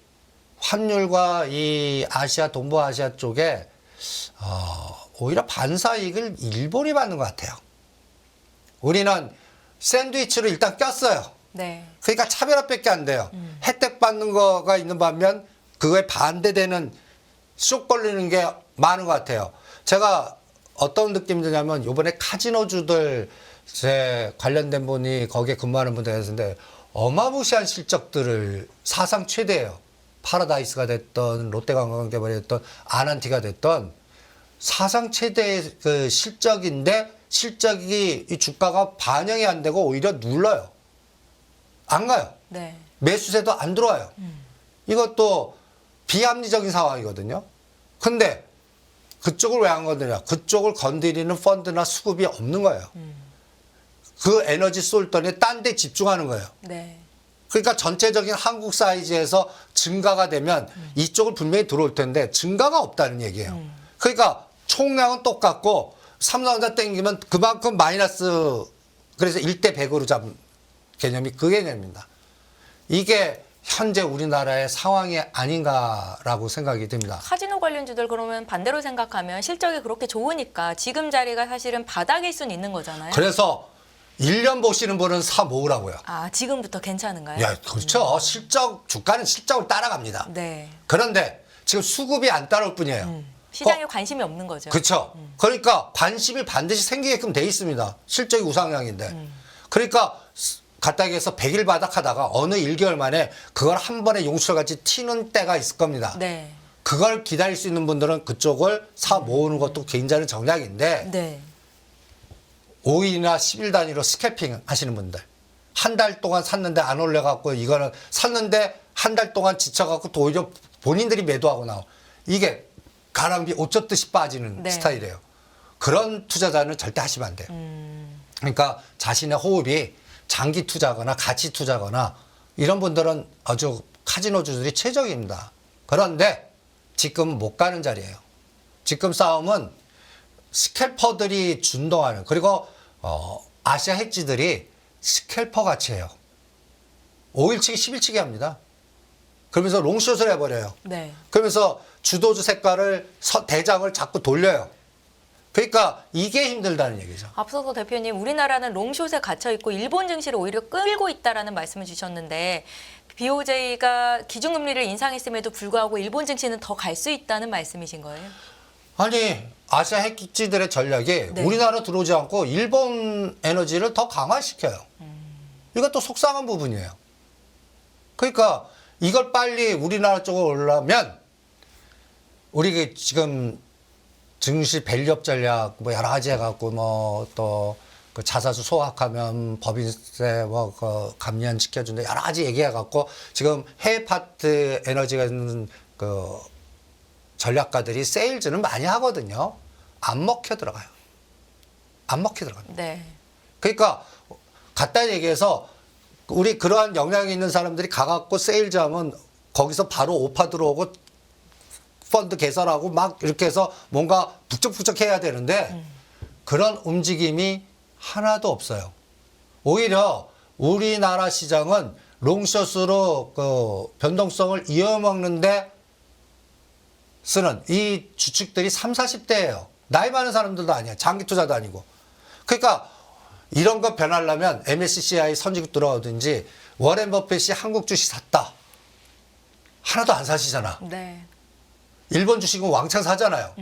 환율과 이 아시아, 동부아시아 쪽에 오히려 반사이익을 일본이 받는 것 같아요. 우리는 샌드위치로 일단 꼈어요. 네. 그러니까 차별화밖에 안 돼요. 혜택 받는 거가 있는 반면 그거에 반대되는 쏙 걸리는 게 많은 것 같아요. 제가 어떤 느낌이 드냐면 이번에 카지노주들 제 관련된 분이 거기에 근무하는 분들 계신데 어마무시한 실적들을 사상 최대예요. 파라다이스가 됐던 롯데관광개발이 됐던 아난티가 됐던 사상 최대의 그 실적인데 실적이 이 주가가 반영이 안 되고 오히려 눌러요. 안 가요. 네. 매수세도 안 들어와요. 이것도 비합리적인 상황이거든요. 근데 그쪽을 왜 안 건드냐? 그쪽을 건드리는 펀드나 수급이 없는 거예요. 그 에너지 쏠돈에 딴 데 집중하는 거예요. 네. 그러니까 전체적인 한국 사이즈에서 증가가 되면 이쪽을 분명히 들어올 텐데 증가가 없다는 얘기예요. 그러니까 총량은 똑같고 삼성전자 땡기면 그만큼 마이너스, 그래서 1대 100으로 잡은 개념이 그 개념입니다. 이게 현재 우리나라의 상황이 아닌가라고 생각이 듭니다. 카지노 관련주들 그러면 반대로 생각하면 실적이 그렇게 좋으니까 지금 자리가 사실은 바닥일 수는 있는 거잖아요. 그래서 1년 보시는 분은 사 모으라고요. 아, 지금부터 괜찮은가요? 야, 그렇죠. 실적, 주가는 실적을 따라갑니다. 네. 그런데 지금 수급이 안 따라올 뿐이에요. 시장에 관심이 없는 거죠. 그렇죠. 그러니까 관심이 반드시 생기게끔 돼 있습니다. 실적이 우상향인데. 그러니까 갖다 얘기해서 100일 바닥하다가 어느 1개월 만에 그걸 한 번에 용수같이 튀는 때가 있을 겁니다. 네. 그걸 기다릴 수 있는 분들은 그쪽을 사 모으는 것도 굉장히 전략인데 네. 5일이나 10일 단위로 스캐핑 하시는 분들, 한 달 동안 샀는데 안 올려갖고 이거는 샀는데 한 달 동안 지쳐갖고 또 오히려 본인들이 매도하고 나와. 이게 가랑비 옷 젖듯이 빠지는 네. 스타일이에요. 그런 투자자는 절대 하시면 안 돼요. 그러니까 자신의 호흡이 장기 투자거나 가치 투자거나 이런 분들은 아주 카지노주들이 최적입니다. 그런데 지금 못 가는 자리예요. 지금 싸움은 스캘퍼들이 준동하는, 그리고 아시아 핵지들이 스캘퍼 같이 해요. 5일치기 10일치기 합니다. 그러면서 롱숏을 해버려요. 네. 그러면서 주도주 색깔을 대장을 자꾸 돌려요. 그러니까 이게 힘들다는 얘기죠. 앞서서 대표님, 우리나라는 롱숏에 갇혀 있고 일본 증시를 오히려 끌고 있다라는 말씀을 주셨는데 BOJ가 기준금리를 인상했음에도 불구하고 일본 증시는 더 갈 수 있다는 말씀이신 거예요? 아니, 아시아 핵기지들의 전략이 네. 우리나라 들어오지 않고 일본 에너지를 더 강화시켜요. 이것도 속상한 부분이에요. 그러니까 이걸 빨리 우리나라 쪽으로 올라면 우리 지금 증시 밸류업 전략 뭐 여러 가지 해갖고 뭐 또 그 자사주 소각하면 법인세 뭐 그 감면 지켜준다 여러 가지 얘기해갖고 지금 해외 파트 에너지가 있는 그 전략가들이 세일즈는 많이 하거든요. 안 먹혀 들어가요. 안 먹혀 들어갑니다. 네. 그러니까 갖다 얘기해서 우리 그러한 역량이 있는 사람들이 가갖고 세일즈하면 거기서 바로 오파 들어오고 펀드 개설하고 막 이렇게 해서 뭔가 북적북적 해야 되는데 그런 움직임이 하나도 없어요. 오히려 우리나라 시장은 롱숏으로 그 변동성을 이어먹는데 쓰는 이 주축들이 30, 40대예요. 나이 많은 사람들도 아니야. 장기 투자도 아니고. 그러니까 이런 거 변하려면 MSCI 선진국 들어오든지 워렌 버핏이 한국 주식 샀다. 하나도 안 사시잖아. 네. 일본 주식은 왕창 사잖아요.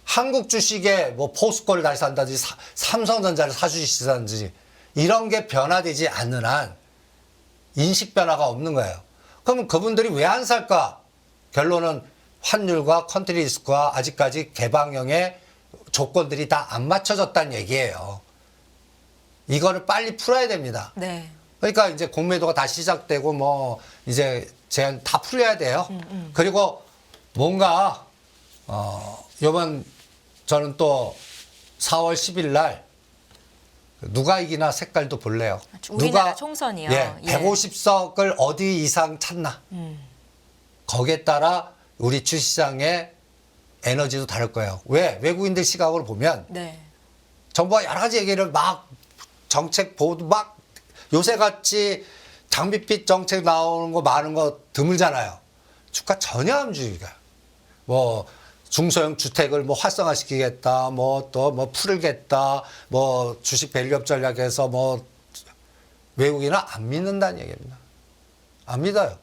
한국 주식에 뭐 포스코를 다시 산다든지 삼성전자를 사주시든지 이런 게 변화되지 않는 한 인식 변화가 없는 거예요. 그러면 그분들이 왜 안 살까? 결론은 환율과 컨트리 리스크와 아직까지 개방형의 조건들이 다 안 맞춰졌다는 얘기예요. 이거를 빨리 풀어야 됩니다. 네. 그러니까 이제 공매도가 다시 시작되고 뭐 이제 제한 다 풀려야 돼요. 그리고 뭔가 이번 저는 또 4월 10일 날 누가 이기나 색깔도 볼래요. 우리나라 총선이요. 예, 예. 150석을 어디 이상 찾나. 거기에 따라 우리 주시장의 에너지도 다를 거예요. 왜? 외국인들 시각으로 보면 네. 정부가 여러 가지 얘기를 막 정책 보도 막 요새 같이 장밋빛 정책 나오는 거 많은 거 드물잖아요. 주가 전혀 안 움직여요. 뭐 중소형 주택을 뭐 활성화시키겠다, 뭐 또 뭐 풀겠다, 뭐 주식 밸류업 전략에서 뭐 외국인은 안 믿는다는 얘기입니다. 안 믿어요.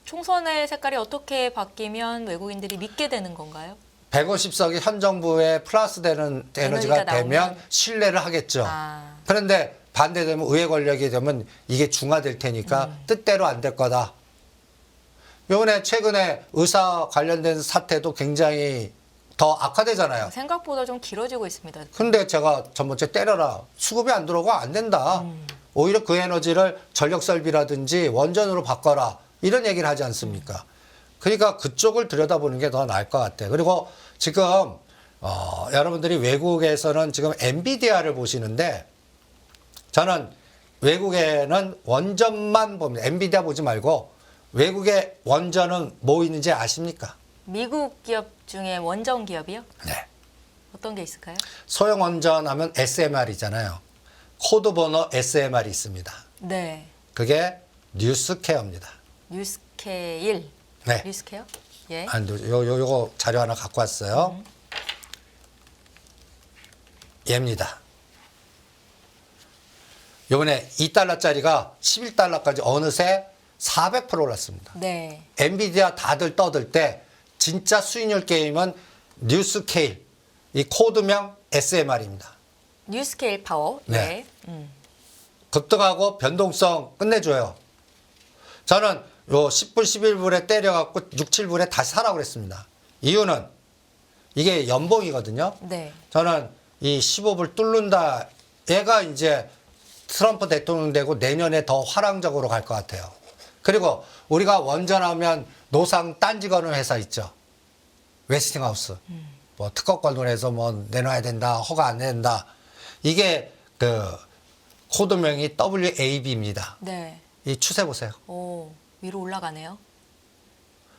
총선의 색깔이 어떻게 바뀌면 외국인들이 믿게 되는 건가요? 150석이 현 정부에 플러스되는 에너지가 에너지가 되면 나오면? 신뢰를 하겠죠. 아. 그런데 반대되면 의회 권력이 되면 이게 중화될 테니까 뜻대로 안 될 거다. 요번에 최근에 의사 관련된 사태도 굉장히 더 악화되잖아요. 생각보다 좀 길어지고 있습니다. 근데 제가 전번째 때려라. 수급이 안 들어오고 안 된다. 오히려 그 에너지를 전력 설비라든지 원전으로 바꿔라. 이런 얘기를 하지 않습니까? 그러니까 그쪽을 들여다보는 게 더 나을 것 같아요. 그리고 지금 여러분들이 외국에서는 지금 엔비디아를 보시는데 저는 외국에는 원전만 봅니다. 엔비디아 보지 말고 외국의 원전은 뭐 있는지 아십니까? 미국 기업 중에 원전 기업이요? 네. 어떤 게 있을까요? 소형 원전 하면 SMR이잖아요. 코드 번호 SMR이 있습니다. 네. 그게 뉴스케어입니다. 뉴스케일. 네. 뉴스케어? 예. 요거 자료 하나 갖고 왔어요. 얘입니다. 요번에 2달러짜리가 11달러까지 어느새 400% 올랐습니다. 네. 엔비디아 다들 떠들 때 진짜 수익률 게임은 뉴스케일, 이 코드명 SMR입니다. 뉴스케일 파워. 네. 네. 급등하고 변동성 끝내줘요. 저는 요 10불, 11불에 때려갖고 6, 7불에 다시 사라고 그랬습니다. 이유는 이게 연봉이거든요. 네. 저는 이 15불 뚫는다. 얘가 이제 트럼프 대통령 되고 내년에 더 화랑적으로 갈 것 같아요. 그리고 우리가 원전하면 노상 딴지 거는 회사 있죠. 웨스팅하우스. 뭐 특허권을 해서 뭐 내놔야 된다. 허가 안 된다. 이게 그 코드명이 WAB입니다. 네. 이 추세 보세요. 오, 위로 올라가네요.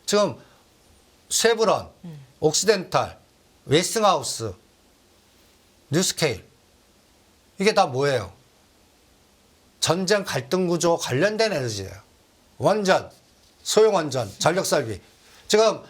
지금 쉐브론, 옥시덴탈, 웨스팅하우스, 뉴스케일 이게 다 뭐예요? 전쟁 갈등 구조 관련된 에너지예요. 원전, 소형 원전, 전력 설비. 지금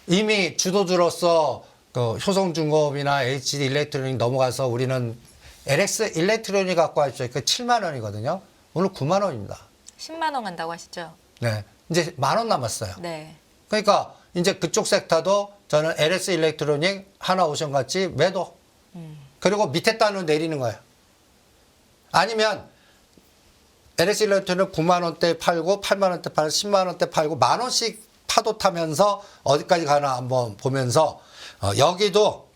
이미 주도주로서 그 효성중공업이나 HD 일렉트로닉 넘어가서 우리는 LX 일렉트로닉 갖고 왔죠. 그 7만 원이거든요. 오늘 9만 원입니다. 10만 원 간다고 하시죠? 네. 이제 10,000원 남았어요. 네. 그러니까 이제 그쪽 섹터도 저는 LS 일렉트로닉, 하나오션 같이 매도. 그리고 밑에 단으로 내리는 거예요. 아니면 LS 일렉트로닉 9만 원대 팔고 8만 원대 팔고 10만 원대 팔고 만 원씩 파도 타면서 어디까지 가나 한번 보면서 여기도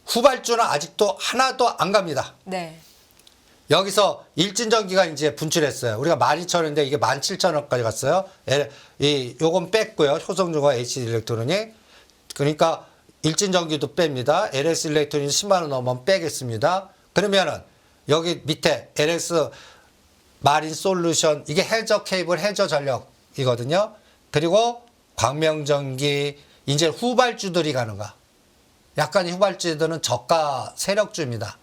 후발주는 아직도 하나도 안 갑니다. 네. 여기서 일진전기가 이제 분출했어요. 우리가 12,000원인데 이게 17,000원까지 갔어요. 요건 뺐고요. 효성중공업 HD 일렉트로닉. 그러니까 일진전기도 뺍니다. LS 일렉트로닉 10만 원 넘으면 빼겠습니다. 그러면은 여기 밑에 LS 마린 솔루션 이게 해저 케이블 해저 전력이거든요. 그리고 광명전기 이제 후발주들이 가는가. 약간 후발주들은 저가 세력주입니다.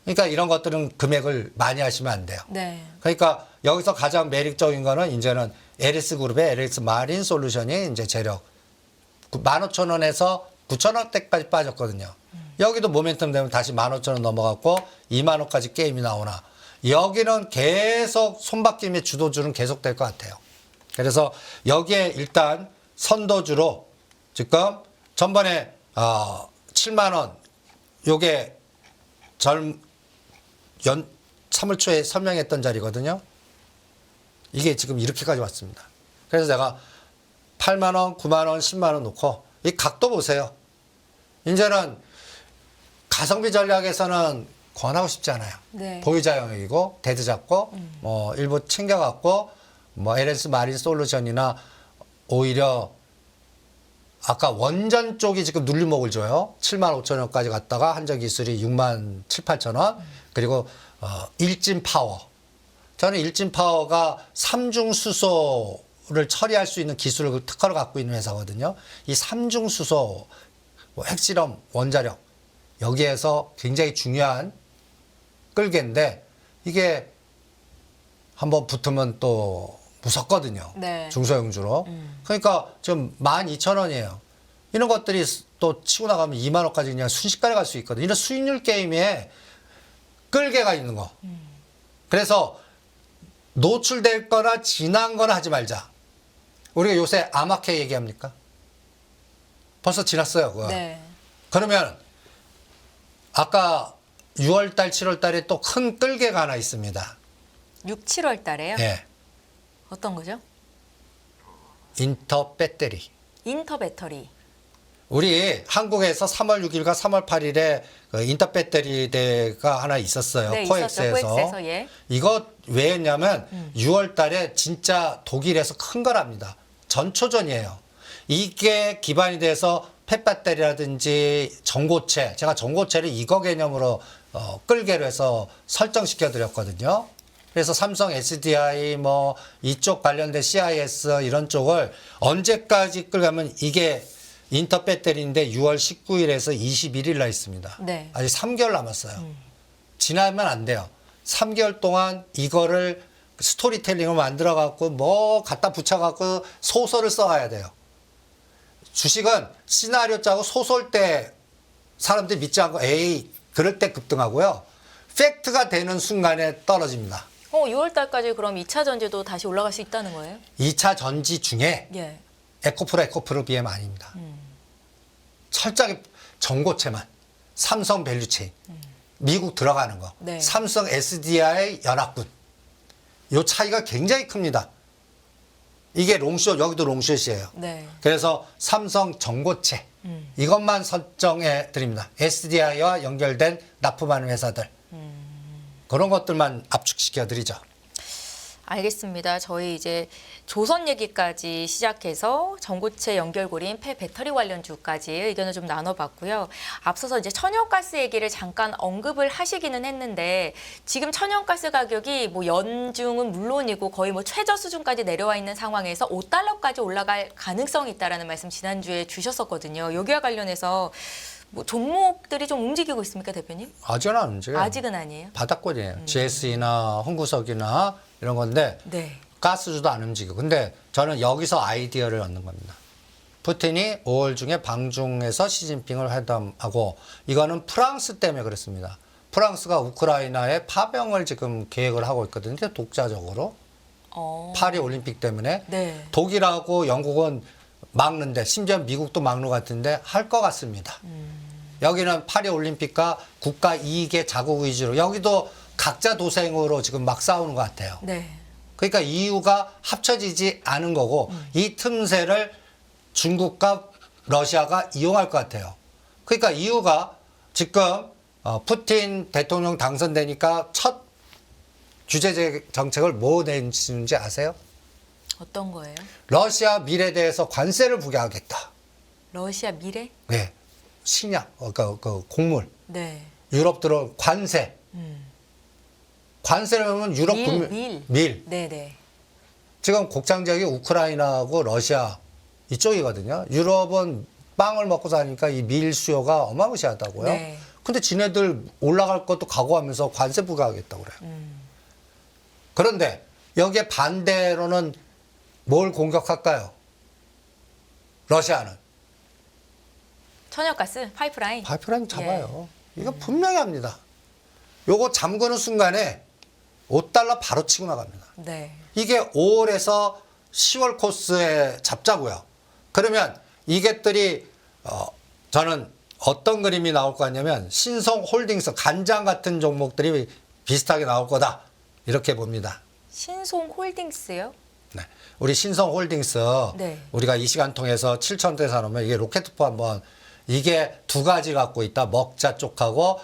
그러니까 이런 것들은 금액을 많이 하시면 안 돼요. 네. 그러니까 여기서 가장 매력적인 거는 이제는 LS 그룹의 LS 마린 솔루션이 이제 재력 15,000원에서 9,000원대까지 빠졌거든요. 여기도 모멘텀 되면 다시 15,000원 넘어갔고 2만 원까지 게임이 나오나 여기는 계속 손바뀜의 주도주는 계속될 것 같아요. 그래서 여기에 일단 선도주로 지금 전번에 7만 원 요게 3월 초에 설명했던 자리거든요. 이게 지금 이렇게까지 왔습니다. 그래서 제가 8만 원, 9만 원, 10만 원 놓고 이 각도 보세요. 이제는 가성비 전략에서는 권하고 싶지 않아요. 네. 보유자 영역이고 데드 잡고 뭐 일부 챙겨갖고 뭐 LS 마린 솔루션이나 오히려 아까 원전 쪽이 지금 눌림목을 줘요. 7만 5천 원까지 갔다가 한전기술이 6만 7, 8천 원. 그리고 일진파워. 저는 일진파워가 삼중수소를 처리할 수 있는 기술을 특허를 갖고 있는 회사거든요. 이 삼중수소, 뭐 핵실험, 원자력 여기에서 굉장히 중요한 끌개인데 이게 한번 붙으면 또 무섭거든요. 네. 중소형주로. 그러니까 지금 12,000원이에요. 이런 것들이 또 치고 나가면 2만 원까지 그냥 순식간에 갈 수 있거든요. 이런 수익률 게임에 끌개가 있는 거. 그래서 노출될 거나 지난 거나 하지 말자. 우리가 요새 아마케 얘기합니까? 벌써 지났어요. 그거. 네. 그러면 아까 6월달, 7월달에 또 큰 끌개가 하나 있습니다. 6, 7월 달에요? 예. 어떤 거죠? 인터 배터리. 인터 배터리. 우리 한국에서 3월 6일과 3월 8일에 그 인터 배터리 대회가 하나 있었어요. 네, 코엑스에서. 있었죠. 코엑스에서, 예. 이거 왜 했냐면 6월 달에 진짜 독일에서 큰 거랍니다. 전초전이에요. 이게 기반이 돼서 펫배터리라든지 전고체, 제가 전고체를 이거 개념으로 끌개로 해서 설정시켜 드렸거든요. 그래서 삼성 SDI 뭐 이쪽 관련된 CIS 이런 쪽을 언제까지 끌가면 이게 인터 배터리인데 6월 19일에서 21일 날 있습니다. 네. 아직 3개월 남았어요. 지나면 안 돼요. 3개월 동안 이거를 스토리텔링을 만들어 갖고 뭐 갖다 붙여 갖고 소설을 써야 돼요. 주식은 시나리오 짜고 소설 때 사람들이 믿지 않고 에이 그럴 때 급등하고요. 팩트가 되는 순간에 떨어집니다. 6월 달까지 그럼 2차 전지도 다시 올라갈 수 있다는 거예요? 2차 전지 중에 예. 에코프로 BM 아닙니다. 철저하게 전고체만 삼성 밸류체인 미국 들어가는 거 네. 삼성 SDI 연합군 요 차이가 굉장히 큽니다. 이게 롱숏 여기도 롱숏이에요. 네. 그래서 삼성 전고체 이것만 설정해 드립니다. SDI와 연결된 납품하는 회사들 그런 것들만 압축시켜 드리죠. 알겠습니다. 저희 이제 조선 얘기까지 시작해서 전고체 연결고리인 폐배터리 관련주까지 의견을 좀 나눠봤고요. 앞서서 이제 천연가스 얘기를 잠깐 언급을 하시기는 했는데 지금 천연가스 가격이 뭐 연중은 물론이고 거의 뭐 최저 수준까지 내려와 있는 상황에서 5달러까지 올라갈 가능성이 있다라는 말씀 지난주에 주셨었거든요. 여기와 관련해서 뭐 종목들이 좀 움직이고 있습니까, 대표님? 아직은 안 움직여요. 아직은 아니에요. 바닥권이에요. GS나 홍구석이나 이런 건데 네. 가스주도 안 움직이고. 근데 저는 여기서 아이디어를 얻는 겁니다. 푸틴이 5월 중에 방중에서 시진핑을 회담하고 이거는 프랑스 때문에 그렇습니다. 프랑스가 우크라이나에 파병을 지금 계획을 하고 있거든요. 독자적으로. 파리 올림픽 때문에. 네. 독일하고 영국은 막는데 심지어 미국도 막는 것 같은데 할 것 같습니다. 여기는 파리 올림픽과 국가 이익의 자국 위주로 여기도 각자 도생으로 지금 막 싸우는 것 같아요. 네. 그러니까 EU가 합쳐지지 않은 거고 이 틈새를 중국과 러시아가 이용할 것 같아요. 그러니까 EU가 지금 푸틴 대통령 당선되니까 첫 규제 정책을 뭐 내는지 아세요? 어떤 거예요? 러시아 밀에 대해서 관세를 부과하겠다. 러시아 미래? 네. 식량, 그 곡물. 네. 유럽 들어 관세. 관세를 하면 유럽 밀. 네네. 지금 곡장 지역이 우크라이나하고 러시아 이쪽이거든요. 유럽은 빵을 먹고 사니까 이 밀 수요가 어마무시하다고요. 네. 근데 지네들 올라갈 것도 각오하면서 관세 부과하겠다고 그래요. 그런데 여기에 반대로는 뭘 공격할까요? 러시아는. 천연가스 파이프라인. 파이프라인 잡아요. 이거 분명히 합니다. 요거 잠그는 순간에 5달러 바로 치고 나갑니다. 네. 이게 5월에서 10월 코스에 잡자고요. 그러면 이것들이 저는 어떤 그림이 나올 거 같냐면 신성홀딩스 간장 같은 종목들이 비슷하게 나올 거다 이렇게 봅니다. 신송홀딩스요? 네. 우리 신성홀딩스 네. 우리가 이 시간 통해서 7,000대 사놓으면 이게 로켓포 한번 이게 두 가지 갖고 있다. 먹자 쪽하고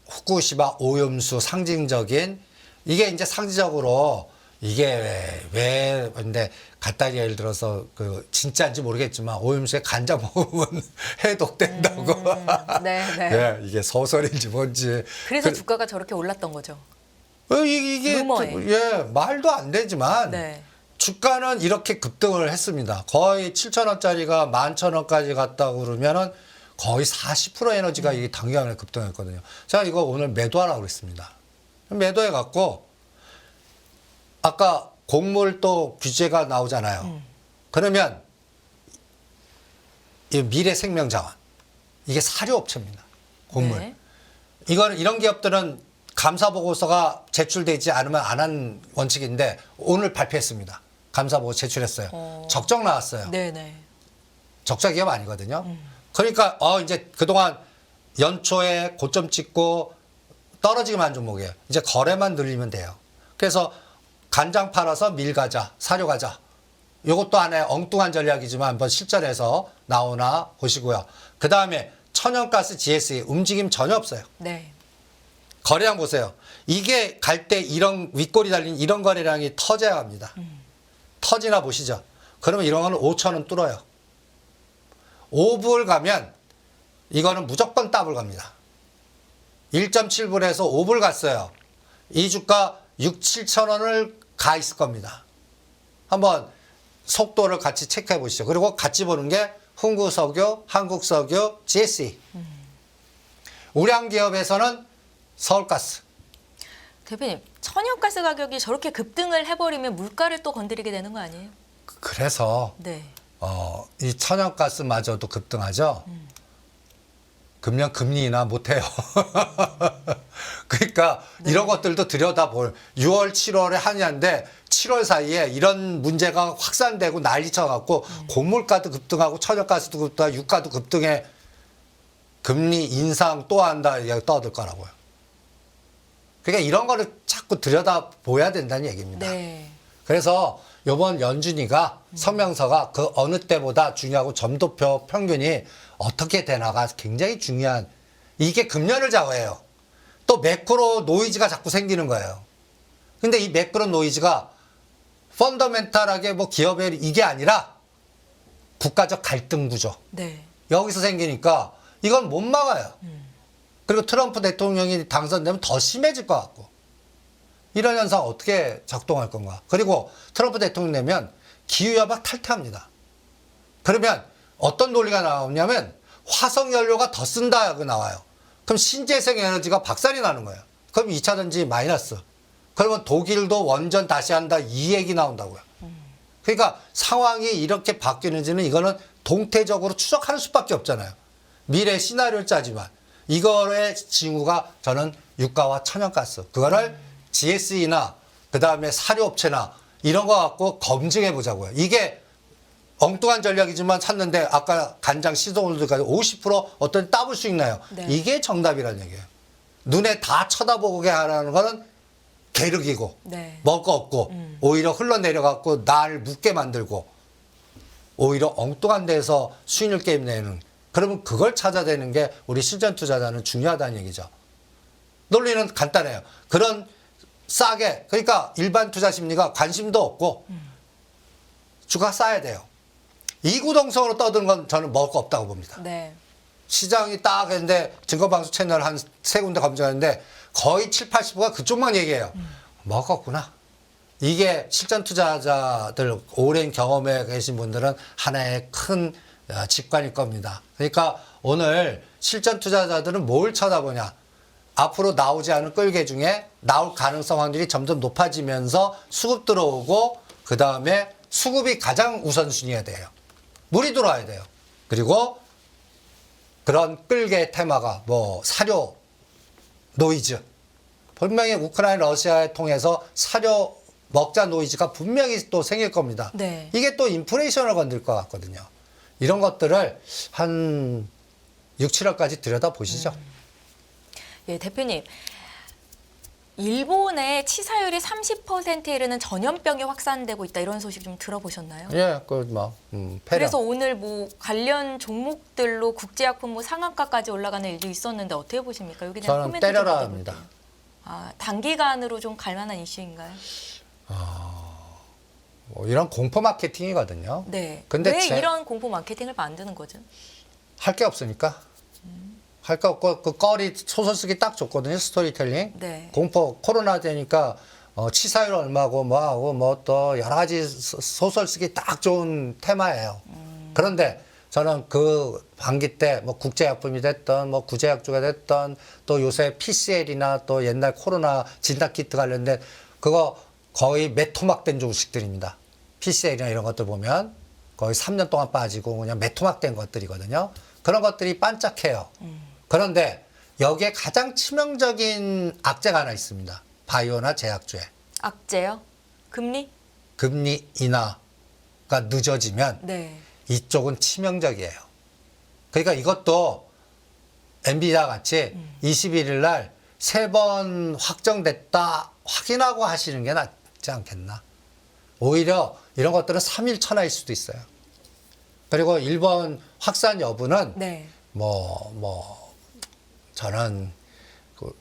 후쿠시마 오염수 상징적인 이게 이제 상징적으로 이게 왜 근데 갖다 예를 들어서 그 진짜인지 모르겠지만 오염수에 간장 먹으면 해독된다고. 네, 네. 예, 이게 소설인지 뭔지. 그래서 주가가 저렇게 올랐던 거죠. 이게 루머에. 예 말도 안 되지만 네. 주가는 이렇게 급등을 했습니다. 거의 7,000원짜리가 11,000원까지 갔다고 그러면은 거의 40% 에너지가 이게 단기간에 급등했거든요. 제가 이거 오늘 매도하라고 그랬습니다. 매도해 갖고 아까 곡물 또 규제가 나오잖아요. 그러면 이 미래생명자원 이게 사료업체입니다. 곡물. 네. 이거는 이런 기업들은 감사 보고서가 제출되지 않으면 안 한 원칙인데 오늘 발표했습니다. 감사 보고 제출했어요. 적정 나왔어요. 네네. 적자 기업 아니거든요. 그러니까 이제 그동안 연초에 고점 찍고 떨어지기만 한 종목이에요. 이제 거래만 늘리면 돼요. 그래서 간장 팔아서 밀 가자, 사료 가자. 이것도 하나의 엉뚱한 전략이지만 한번 실전에서 나오나 보시고요. 그 다음에 천연가스 GSE 움직임 전혀 없어요. 네. 거래량 보세요. 이게 갈 때 이런 윗골이 달린 이런 거래량이 터져야 합니다. 터지나 보시죠. 그러면 이런 거는 5,000원 뚫어요. 5불 가면 이거는 무조건 더블 갑니다. 1.7불에서 5불 갔어요. 이 주가 6, 7천 원을 가 있을 겁니다. 한번 속도를 같이 체크해 보시죠. 그리고 같이 보는 게 흥구석유, 한국석유, GSE. 우량 기업에서는 서울가스. 대표님, 천연가스 가격이 저렇게 급등을 해버리면 물가를 또 건드리게 되는 거 아니에요? 그래서 네. 이 천연가스마저도 급등하죠. 금년 금리 인하 못해요. 그러니까 이런 것들도 들여다볼 6월, 7월에 한야인데 7월 사이에 이런 문제가 확산되고 난리 쳐갖고 곡물가도 급등하고 천연가스도 급등하고 유가도 급등해 금리 인상 또 한다 이야기 떠들 거라고요. 그러니까 이런 거를 자꾸 들여다봐야 된다는 얘기입니다. 네. 그래서 이번 연준이가 성명서가 그 어느 때보다 중요하고 점도표 평균이 어떻게 되나가 굉장히 중요한 이게 금년을 좌우해요. 또 매크로 노이즈가 자꾸 생기는 거예요. 근데 이 매크로 노이즈가 펀더멘탈하게 뭐 기업의 이게 아니라 국가적 갈등 구조. 네. 여기서 생기니까 이건 못 막아요. 그리고 트럼프 대통령이 당선되면 더 심해질 것 같고. 이런 현상 어떻게 작동할 건가. 그리고 트럼프 대통령 되면 기후협약 탈퇴합니다. 그러면 어떤 논리가 나오냐면 화석연료가 더 쓴다고 나와요. 그럼 신재생 에너지가 박살이 나는 거예요. 그럼 2차 전지 마이너스. 그러면 독일도 원전 다시 한다 이 얘기 나온다고요. 그러니까 상황이 이렇게 바뀌는지는 이거는 동태적으로 추적하는 수밖에 없잖아요. 미래 시나리오를 짜지만 이거의 징후가 저는 유가와 천연가스 그거를 GSE나 그 다음에 사료업체나 이런 거 갖고 검증해 보자고요. 이게 엉뚱한 전략이지만 샀는데 아까 간장 시소올드까지 50% 어떤 더블 수익 나요. 네. 이게 정답이라는 얘기예요. 눈에 다 쳐다보게 하라는 거는 계륵이고 네. 먹을 거 없고 오히려 흘러내려갖고 날 묻게 만들고 오히려 엉뚱한 데서 수익률 게임 내는 그러면 그걸 찾아내는 게 우리 실전 투자자는 중요하다는 얘기죠. 논리는 간단해요. 그런 싸게 그러니까 일반 투자 심리가 관심도 없고 주가 싸야 돼요. 이구동성으로 떠드는 건 저는 먹을 거 없다고 봅니다. 네. 시장이 딱 했는데 증권방송 채널 한 세 군데 검증하는데 거의 7, 80%가 그쪽만 얘기해요. 먹었구나. 이게 실전 투자자들 오랜 경험에 계신 분들은 하나의 큰 직관일 겁니다. 그러니까 오늘 실전 투자자들은 뭘 쳐다보냐? 앞으로 나오지 않은 끌개 중에 나올 가능성 확률이 점점 높아지면서 수급 들어오고 그 다음에 수급이 가장 우선순위가 돼요. 물이 들어와야 돼요. 그리고 그런 끌개 테마가 뭐 사료, 노이즈. 분명히 우크라이나 러시아에 통해서 사료 먹자 노이즈가 분명히 또 생길 겁니다. 네. 이게 또 인플레이션을 건들 것 같거든요. 이런 것들을 한 6, 7월까지 들여다보시죠. 예, 대표님. 일본의 치사율이 30%에 이르는 전염병이 확산되고 있다 이런 소식 좀 들어보셨나요? 예, 그래서 오늘 뭐 관련 종목들로 국제약품 뭐 상한가까지 올라가는 일도 있었는데 어떻게 보십니까? 여기 대한 저는 코멘트 좀 때려라 부탁드릴게요. 합니다. 아, 단기간으로 좀 갈 만한 이슈인가요? 뭐 이런 공포 마케팅이거든요. 네. 근데 왜 이런 공포 마케팅을 만드는 거죠? 할 게 없으니까. 할 거 없고 그 거리 소설 쓰기 딱 좋거든요. 스토리텔링. 네. 공포 코로나 되니까 치사율 얼마고 뭐하고 뭐 또 여러 가지 소설 쓰기 딱 좋은 테마예요. 그런데 저는 그 반기 때 뭐 국제약품이 됐던 뭐 구제약주가 됐던 또 요새 PCL이나 또 옛날 코로나 진단키트 관련된 그거 거의 매토막된 주식들입니다. PCL이나 이런 것들 보면 거의 3년 동안 빠지고 그냥 매토막된 것들이거든요. 그런 것들이 반짝해요. 그런데 여기에 가장 치명적인 악재가 하나 있습니다. 바이오나 제약주에. 악재요? 금리? 금리 인하가 늦어지면 네. 이쪽은 치명적이에요. 그러니까 이것도 엔비디아 같이 21일 날 3번 확정됐다 확인하고 하시는 게 낫지 않겠나. 오히려 이런 것들은 3일 천하일 수도 있어요. 그리고 일본 확산 여부는 네. 저는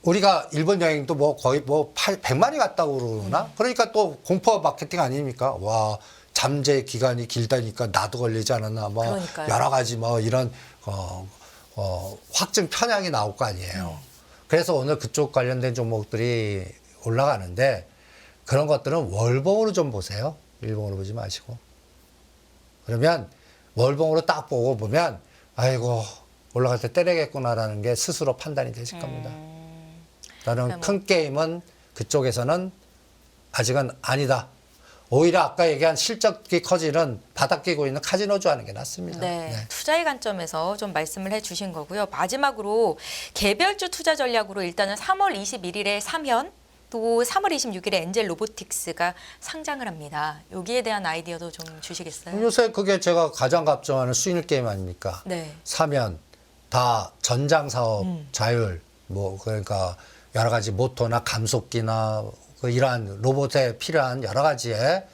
우리가 일본 여행도 뭐 거의 뭐 100만이 갔다고 그러나? 그러니까 또 공포 마케팅 아닙니까? 와, 잠재 기간이 길다니까 나도 걸리지 않았나? 뭐 그러니까요. 여러 가지 뭐 이런 확증 편향이 나올 거 아니에요. 그래서 오늘 그쪽 관련된 종목들이 올라가는데 그런 것들은 월봉으로 좀 보세요. 일봉으로 보지 마시고. 그러면 월봉으로 딱 보고 보면 아이고 올라갈 때 때려야겠구나라는 게 스스로 판단이 되실 겁니다. 나는 큰 게임은 그쪽에서는 아직은 아니다. 오히려 아까 얘기한 실적이 커지는 바닥 끼고 있는 카지노주 하는 게 낫습니다. 네, 네. 투자의 관점에서 좀 말씀을 해주신 거고요. 마지막으로 개별주 투자 전략으로 일단은 3월 21일에 삼현 또 3월 26일에 엔젤 로보틱스가 상장을 합니다. 여기에 대한 아이디어도 좀 주시겠어요? 요새 그게 제가 가장 걱정하는 수익률 게임 아닙니까? 네. 사면 다 전장 사업 자율 뭐 그러니까 여러 가지 모터나 감속기나 그 이러한 로봇에 필요한 여러 가지의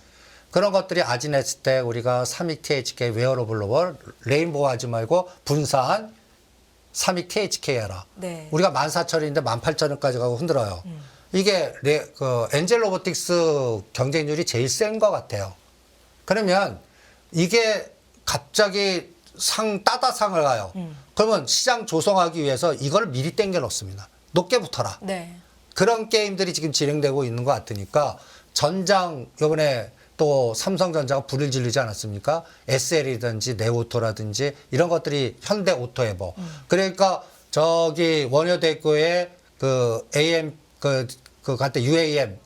그런 것들이 아진했을 때 우리가 삼익 THK 웨어러블 로봇 레인보우 하지 말고 분사한 삼익 THK 해라. 네. 우리가 14,000원인데 18,000원까지 가고 흔들어요. 이게 엔젤 로보틱스 경쟁률이 제일 센 것 같아요. 그러면 이게 갑자기 따다상을 가요. 그러면 시장 조성하기 위해서 이걸 미리 땡겨 놓습니다. 높게 붙어라. 네. 그런 게임들이 지금 진행되고 있는 것 같으니까 전장 이번에 또 삼성전자가 불을 지르지 않았습니까? SL이든지 네오토라든지 이런 것들이 현대오토에버. 그러니까 저기 원효대교에 그 AM 그한테 UAM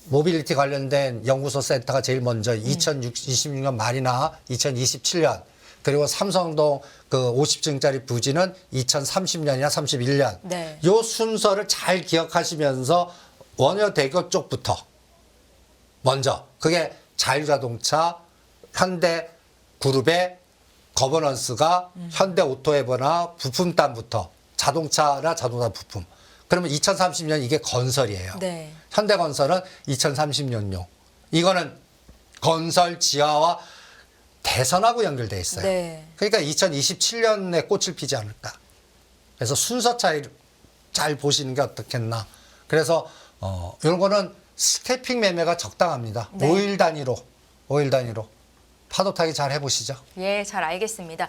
모빌리티 관련된 연구소 센터가 제일 먼저 2026년 말이나 2027년 그리고 삼성동 그 50층짜리 부지는 2030년이나 31년. 네. 요 순서를 잘 기억하시면서 원효대교 쪽부터 먼저 그게 자율자동차 현대그룹의 거버넌스가 현대오토에버나 부품단부터 자동차 부품. 그러면 2030년 이게 건설이에요. 네. 현대건설은 2030년용. 이거는 건설 지하와 대선하고 연결돼 있어요. 네. 그러니까 2027년에 꽃을 피지 않을까. 그래서 순서 차이를 잘 보시는 게 어떻겠나. 그래서 이런 거는 스태핑 매매가 적당합니다. 네. 5일 단위로 파도 타기 잘 해보시죠. 예, 잘 알겠습니다.